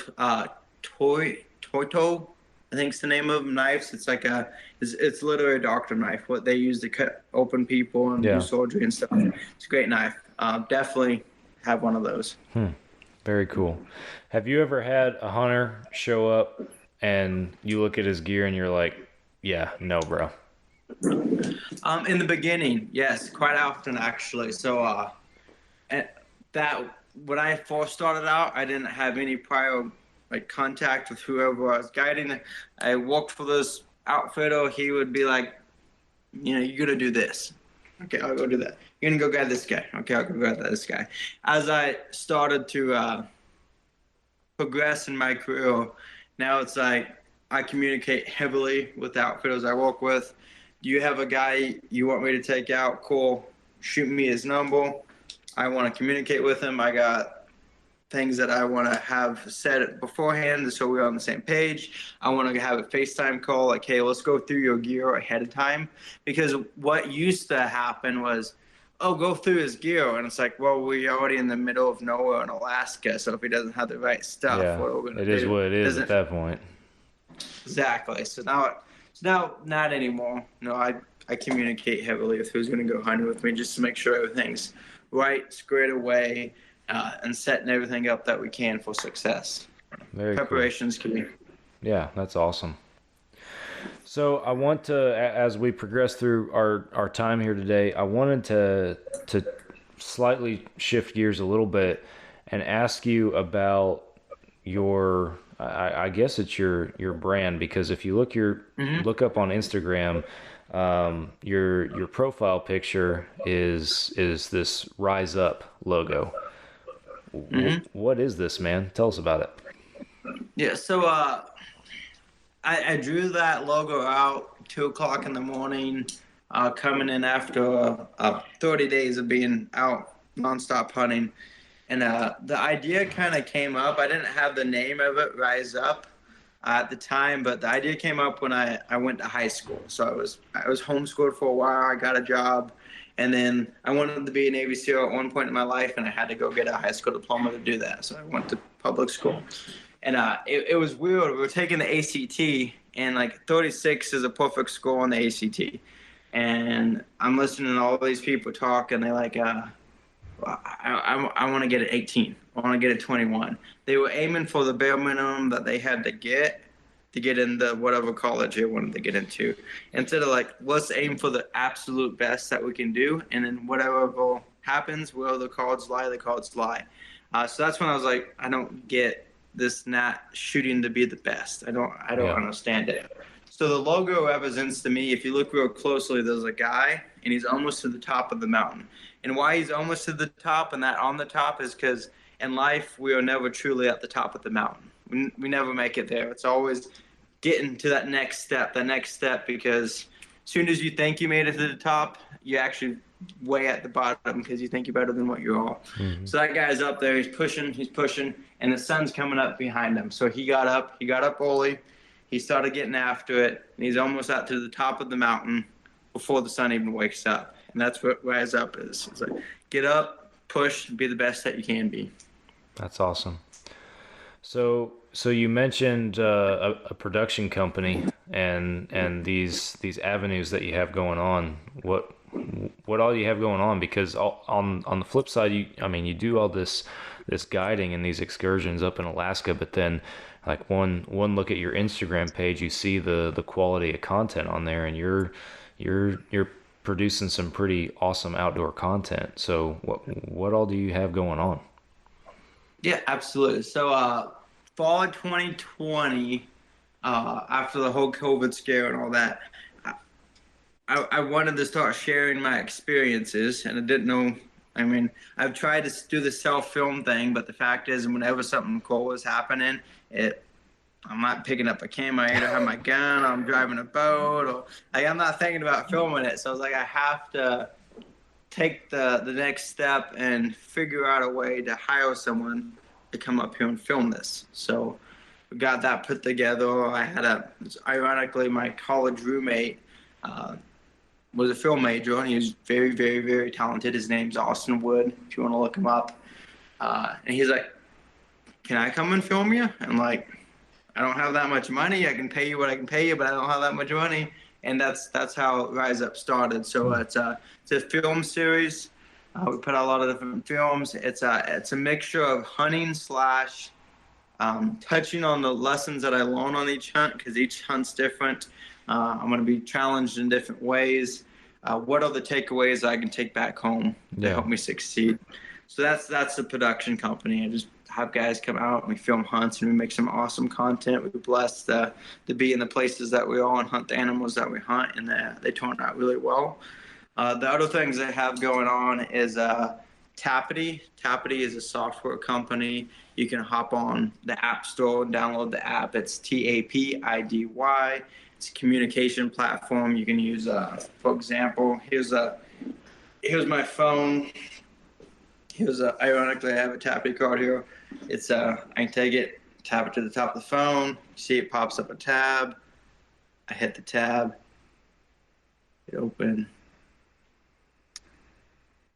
Toito, I think is the name of them, knives. It's like it's literally a doctor knife. What they use to cut open people and do surgery and stuff. It's a great knife. Definitely have one of those. Very cool. Have you ever had a hunter show up and you look at his gear and you're like, yeah, no, bro? In the beginning, yes, quite often actually. So when I first started out, I didn't have any prior contact with whoever I was guiding. I worked for this outfitter. He would be like, you're gonna do this. Okay, I'll go do that. You're gonna go guide this guy. Okay, I'll go guide this guy. As I started to progress in my career, now it's like I communicate heavily with the outfitters I work with. Do you have a guy you want me to take out? Cool. Shoot me his number. I want to communicate with him. I got things that I want to have said beforehand so we're on the same page. I want to have a FaceTime call like, hey, let's go through your gear ahead of time. Because what used to happen was, oh, go through his gear. And it's like, well, we're already in the middle of nowhere in Alaska, so if he doesn't have the right stuff, what are we going to do? It is what it is at that point. Exactly. So now not anymore. No, I communicate heavily with who's going to go hunting with me just to make sure everything's right, squared away, and setting everything up that we can for success. Preparation's key. Yeah, that's awesome. So I want to, as we progress through our time here today, I wanted to slightly shift gears a little bit and ask you about your, I guess it's your brand, because if you look look up on Instagram, your profile picture is this Rise Up logo. What is this, man? Tell us about it. Yeah, so I drew that logo out 2:00 in the morning, coming in after 30 days of being out nonstop hunting. And the idea kind of came up. I didn't have the name of it, Rise Up, at the time, but the idea came up when I went to high school. So I was homeschooled for a while. I got a job. And then I wanted to be a Navy SEAL at one point in my life, and I had to go get a high school diploma to do that. So I went to public school. And it was weird. We were taking the ACT, and 36 is a perfect score on the ACT. And I'm listening to all these people talk, and they're like, I want to get an 18. I want to get a 21. They were aiming for the bare minimum that they had to get into whatever college they wanted to get into. Instead of let's aim for the absolute best that we can do, and then whatever happens, where the cards lie, the cards lie. So that's when I was like, I don't get this not shooting to be the best. I don't understand it. So the logo represents to me, if you look real closely, there's a guy, and he's almost to the top of the mountain. And why he's almost to the top and that on the top is because in life, we are never truly at the top of the mountain. We never make it there. It's always getting to that next step, because as soon as you think you made it to the top, you're actually way at the bottom because you think you're better than what you are. So that guy's up there, he's pushing, and the sun's coming up behind him. So he got up early, he started getting after it, and he's almost out to the top of the mountain before the sun even wakes up. And that's what Rise Up is. It's like, get up, push and be the best that you can be. That's awesome. So you mentioned a production company and these avenues that you have going on. What all do you have going on? Because on the flip side, you do all this guiding and these excursions up in Alaska, but then like one look at your Instagram page, you see the quality of content on there, and you're producing some pretty awesome outdoor content. So what all do you have going on? Yeah, absolutely. So fall of 2020, after the whole COVID scare and all that, I wanted to start sharing my experiences, and I didn't know. I mean, I've tried to do the self-film thing, but the fact is, whenever something cool was happening, I'm not picking up a camera. I either have my gun, or I'm driving a boat, or like I'm not thinking about filming it. So I was like, I have to take the next step and figure out a way to hire someone to come up here and film this. So we got that put together. I had ironically, my college roommate was a film major, and he was very, very, very talented. His name's Austin Wood, if you want to look him up. And he's like, can I come and film you? I'm like, I don't have that much money. I can pay you what I can pay you, but I don't have that much money. And that's how Rise Up started. So it's a film series. We put out a lot of different films. It's a mixture of hunting / touching on the lessons that I learn on each hunt, because each hunt's different. I'm going to be challenged in different ways. What are the takeaways I can take back home to help me succeed? So that's the production company. I just have guys come out and we film hunts and we make some awesome content. We're blessed to be in the places that we are and hunt the animals that we hunt, and they turn out really well. The other things I have going on is Tapity. Tapity is a software company. You can hop on the App Store and download the app. It's TAPIDY. It's a communication platform you can use. For example, here's my phone. Ironically, I have a Tapity card here. I can take it, tap it to the top of the phone. You see it pops up a tab. I hit the tab. It open.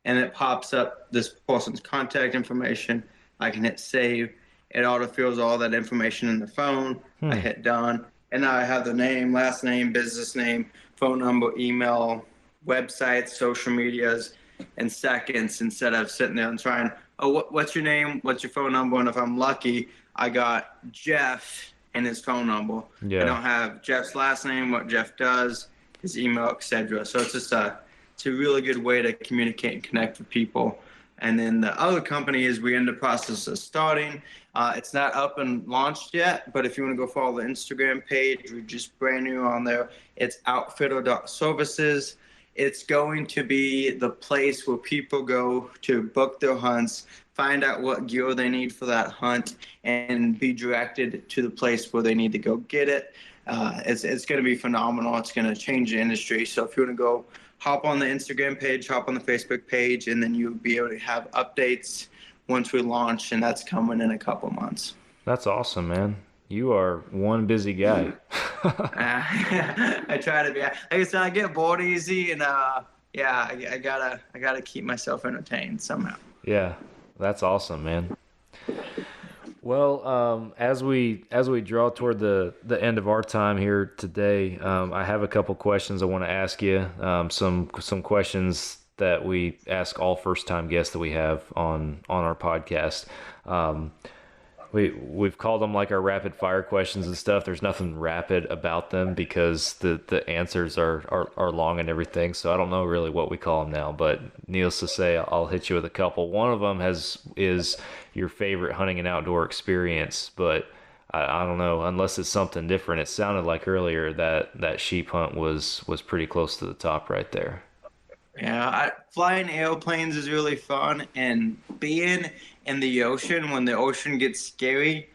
And it pops up this person's contact information. I can hit save. It autofills all that information in the phone. I hit done. And now I have the name, last name, business name, phone number, email, websites, social medias, in seconds, instead of sitting there and trying, what's your name? What's your phone number? And if I'm lucky, I got Jeff and his phone number. Yeah. I don't have Jeff's last name, what Jeff does, his email, etc. So it's just it's a really good way to communicate and connect with people. And then the other company is we're in the process of starting. It's not up and launched yet, but if you want to go follow the Instagram page, we're just brand new on there. It's outfitter.services. It's going to be the place where people go to book their hunts, find out what gear they need for that hunt, and be directed to the place where they need to go get it. It's going to be phenomenal. It's going to change the industry. So if you want to go hop on the Instagram page, hop on the Facebook page, and then you'll be able to have updates once we launch, and that's coming in a couple months. That's awesome, man. You are one busy guy. I try to be. Like I said, I get bored easy, and I gotta keep myself entertained somehow. Yeah, that's awesome, man. Well, as we draw toward the end of our time here today, I have a couple questions I want to ask you. Some questions that we ask all first time guests that we have on our podcast. We've called them like our rapid fire questions and stuff. There's nothing rapid about them because the answers are long and everything. So I don't know really what we call them now, but needless to say, I'll hit you with a couple. One of them is your favorite hunting and outdoor experience, but I don't know, unless it's something different. It sounded like earlier that sheep hunt was pretty close to the top right there. Yeah, flying airplanes is really fun, and being in the ocean when the ocean gets scary,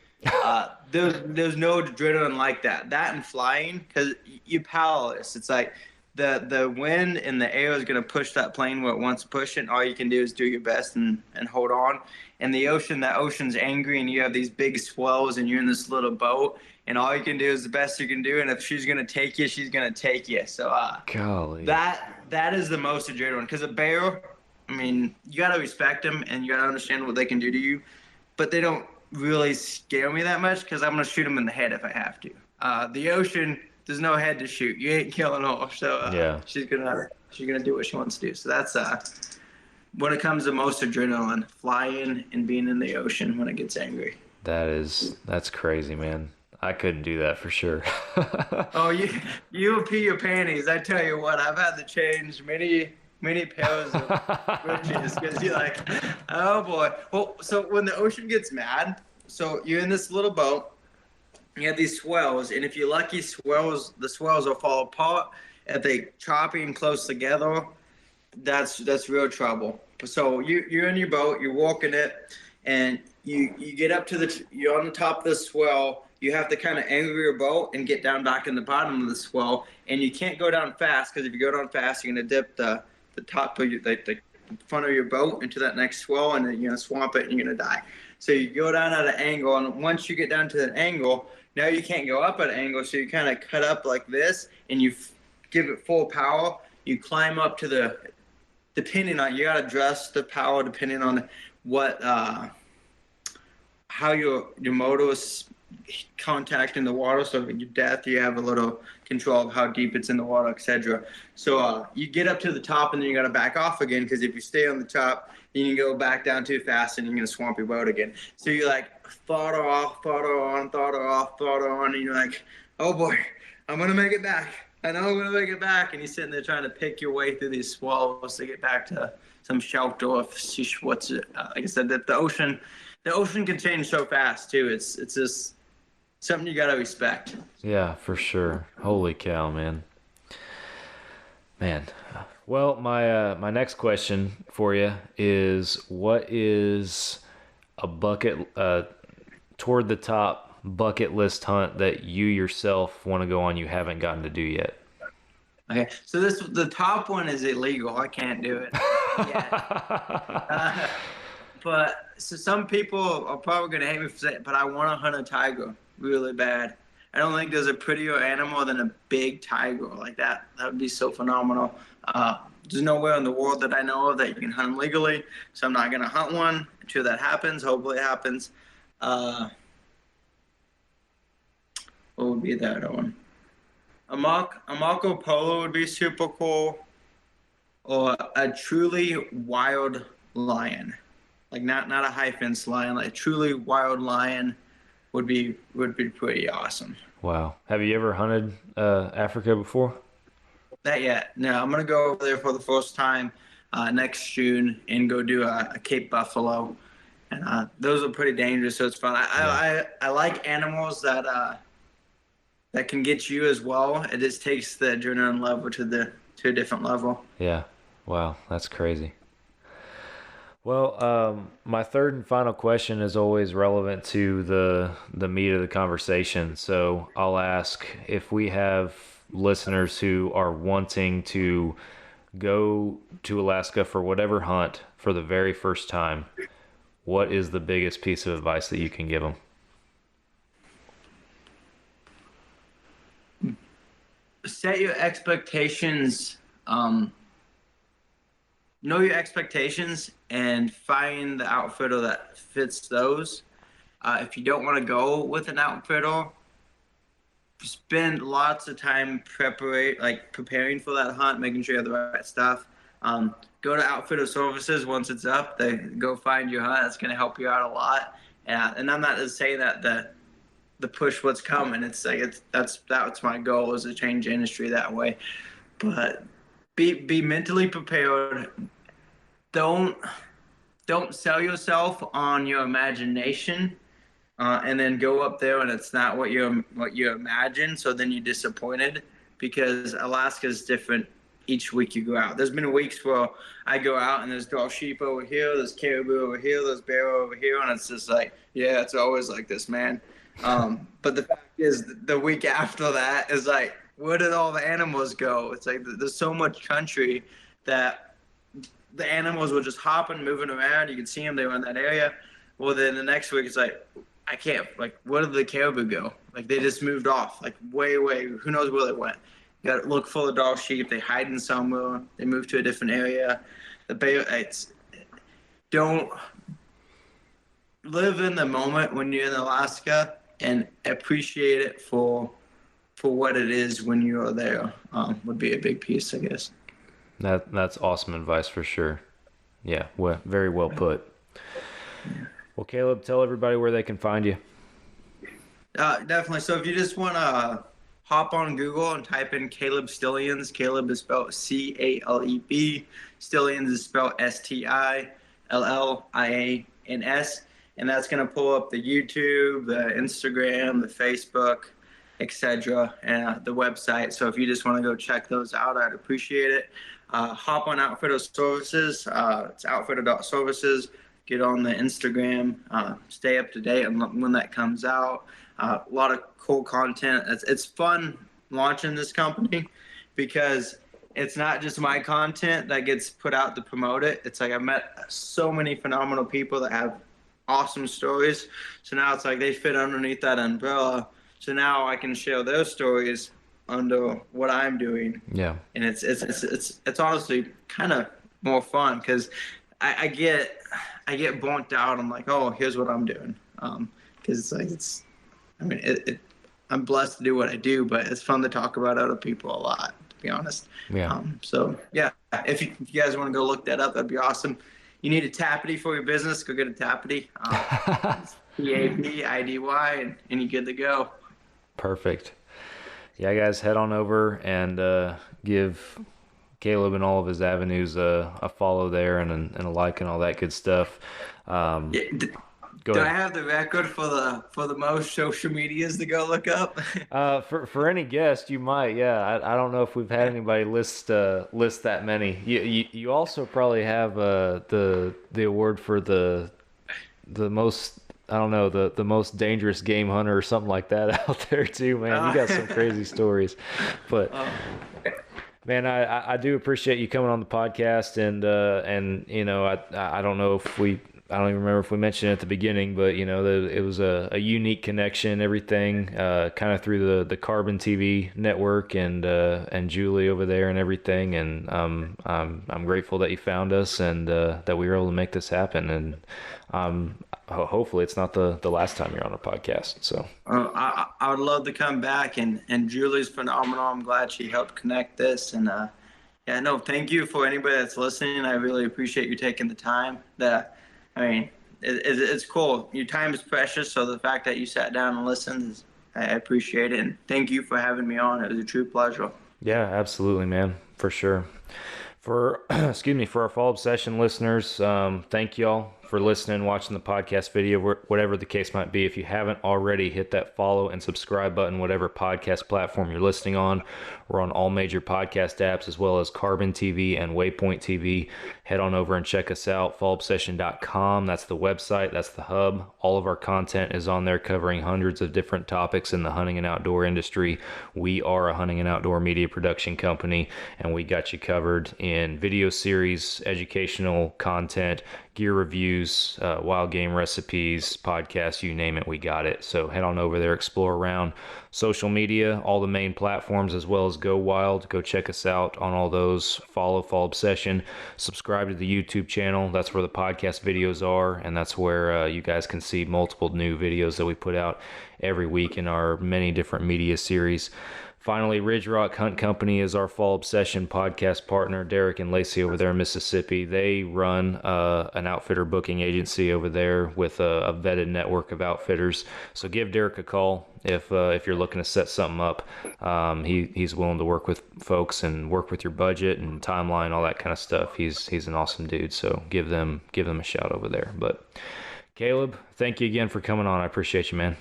there's no adrenaline like that. That and flying, because you're powerless. It's like the wind and the air is going to push that plane where it wants to push it, and all you can do is do your best and hold on. And the ocean's angry, and you have these big swells, and you're in this little boat, and all you can do is the best you can do, and if she's going to take you, she's going to take you. So golly. That is the most adrenaline, because a bear, I mean, you got to respect them and you got to understand what they can do to you, but they don't really scare me that much because I'm going to shoot them in the head if I have to. The ocean, there's no head to shoot. You ain't killing her. So Yeah. she's gonna do what she wants to do. So that's when it comes to most adrenaline, flying and being in the ocean when it gets angry. That's crazy, man. I couldn't do that for sure. Oh, you'll pee your panties. I tell you what, I've had to change many pairs of bridges because you're like, oh boy. Well, so when the ocean gets mad, so you're in this little boat, you have these swells, and if you're lucky, the swells will fall apart. If they chopping close together, that's real trouble. So you're in your boat, you're walking it, and you get up to you're on the top of the swell. You have to kind of angle your boat and get down back in the bottom of the swell, and you can't go down fast because if you go down fast, you're gonna dip the top of the front of your boat into that next swell, and then you're gonna swamp it and you're gonna die. So you go down at an angle, and once you get down to an angle, now you can't go up at an angle, so you kind of cut up like this, and you give it full power. You climb up to depending on, you gotta adjust the power depending on what, how your motor is contacting the water. So in your depth, you have a little control of how deep it's in the water, etc. So you get up to the top, and then you gotta back off again, because if you stay on the top, then you go back down too fast, and you're gonna swamp your boat again. So you like throttle off, throttle on, throttle off, throttle on, and you're like, oh boy, I'm gonna make it back. I know I'm gonna make it back. And you're sitting there trying to pick your way through these swallows to get back to some shelter. Like I said, that the ocean can change so fast too. It's just something you gotta respect. Yeah, for sure. Holy cow, man. Well, my next question for you is, what is a toward the top bucket list hunt that you yourself want to go on you haven't gotten to do yet? Okay, so the top one is illegal. I can't do it yet. But so some people are probably gonna hate me for saying it, but I want to hunt a tiger really bad. I don't think there's a prettier animal than a big tiger like that. That would be so phenomenal. There's nowhere in the world that I know of that you can hunt them legally, so I'm not gonna hunt one until that happens. Hopefully it happens. What would be the other one? A Marco Polo would be super cool, or a truly wild lion, like not a high fence lion, like a truly wild lion would be pretty awesome. Wow. Have you ever hunted Africa before? Not yet. No, I'm gonna go over there for the first time next June and go do a Cape Buffalo, and those are pretty dangerous. So it's fun. I like animals that can get you as well. It just takes the adrenaline level to a different level. Yeah. Wow, that's crazy. Well, my third and final question is always relevant to the meat of the conversation. So I'll ask, if we have listeners who are wanting to go to Alaska for whatever hunt for the very first time, what is the biggest piece of advice that you can give them? Set your expectations. Know your expectations and find the outfitter that fits those. If you don't want to go with an outfitter, spend lots of time preparing for that hunt, making sure you have the right stuff. Go to outfitter services once it's up. They go find your hunt. That's going to help you out a lot. And I'm not just saying that the push what's coming. It's like that's my goal, is to change the industry that way. But be mentally prepared. Don't sell yourself on your imagination, and then go up there and it's not what you imagine. So then you're disappointed, because Alaska is different each week you go out. There's been weeks where I go out and there's dog sheep over here, there's caribou over here, there's bear over here, and it's just like, yeah, it's always like this, man. But the fact is, the week after that is like, where did all the animals go? It's like there's so much country that the animals were just hopping, moving around. You can see them, they were in that area. Well, then the next week it's like, I can't, like, where did the caribou go? Like, they just moved off, like way, who knows where they went. got to look for the dog sheep. They hide in somewhere. They move to a different area. Don't live in the moment when you're in Alaska and appreciate it for what it is when you are there. Would be a big piece, I guess. That's awesome advice for sure. Yeah, very well put. Well, Caleb, tell everybody where they can find you. Definitely. So if you just want to hop on Google and type in Caleb Stillians. Caleb is spelled Caleb. Stillians is spelled Stillians. And that's going to pull up the YouTube, the Instagram, the Facebook, etc., and the website. So if you just want to go check those out, I'd appreciate it. Hop on Outfitter Services. It's outfitter.services. Get on the Instagram. Stay up to date on when that comes out. A lot of cool content. It's fun launching this company because it's not just my content that gets put out to promote it. It's like I've met so many phenomenal people that have awesome stories. So now it's like they fit underneath that umbrella. So now I can share their stories under what I'm doing. Yeah. And it's honestly kind of more fun because I get burnt out. I'm like, oh, here's what I'm doing. Because I'm blessed to do what I do, but it's fun to talk about other people a lot, to be honest. Yeah. So yeah, if you guys want to go look that up, that'd be awesome. You need a Tapity for your business, go get a Tapity. TAPIDY, and you're good to go. Perfect. Yeah, guys, head on over and give Caleb and all of his avenues a follow there and a like and all that good stuff. Do I have the record for the most social medias to go look up? For any guest, you might. Yeah, I don't know if we've had anybody list that many. You also probably have the award for the most. I don't know, the most dangerous game hunter or something like that out there too, man. You got some crazy stories, but. Man, I do appreciate you coming on the podcast, and you know, I don't know if I don't even remember if we mentioned it at the beginning, but you know, it was a unique connection, everything, kind of through the Carbon TV network and Julie over there and everything, and I'm grateful that you found us and that we were able to make this happen, and hopefully it's not the last time you're on a podcast. So I would love to come back, and Julie's phenomenal. I'm glad she helped connect this, and yeah, no, thank you for anybody that's listening. I really appreciate you taking the time. It's cool. Your time is precious, so the fact that you sat down and listened, I appreciate it, and thank you for having me on. It was a true pleasure. Yeah, absolutely, man, for sure. For our follow-up session listeners, thank y'all for listening, watching the podcast video, whatever the case might be. If you haven't already, hit that follow and subscribe button, whatever podcast platform you're listening on. We're on all major podcast apps as well as Carbon TV and Waypoint TV. Head on over and check us out, fallobsession.com. That's the website, that's the hub. All of our content is on there covering hundreds of different topics in the hunting and outdoor industry. We are a hunting and outdoor media production company, and we got you covered in video series, educational content, gear reviews, wild game recipes, podcasts, you name it, we got it. So head on over there, explore around. Social media, all the main platforms, as well as Go Wild. Go check us out on all those. Follow Fall Obsession. Subscribe to the YouTube channel. That's where the podcast videos are, and that's where you guys can see multiple new videos that we put out every week in our many different media series. Finally, Ridge Rock Hunt Company is our Fall Obsession podcast partner. Derek and Lacey over there in Mississippi, they run an outfitter booking agency over there with a vetted network of outfitters. So give Derek a call if you're looking to set something up. He's willing to work with folks and work with your budget and timeline, all that kind of stuff. He's an awesome dude. So give them a shout over there. But Caleb, thank you again for coming on. I appreciate you, man.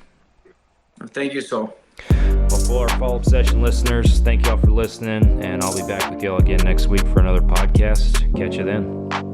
Thank you, so. Well, for our Fall Obsession listeners, thank y'all for listening, and I'll be back with y'all again next week for another podcast. Catch you then.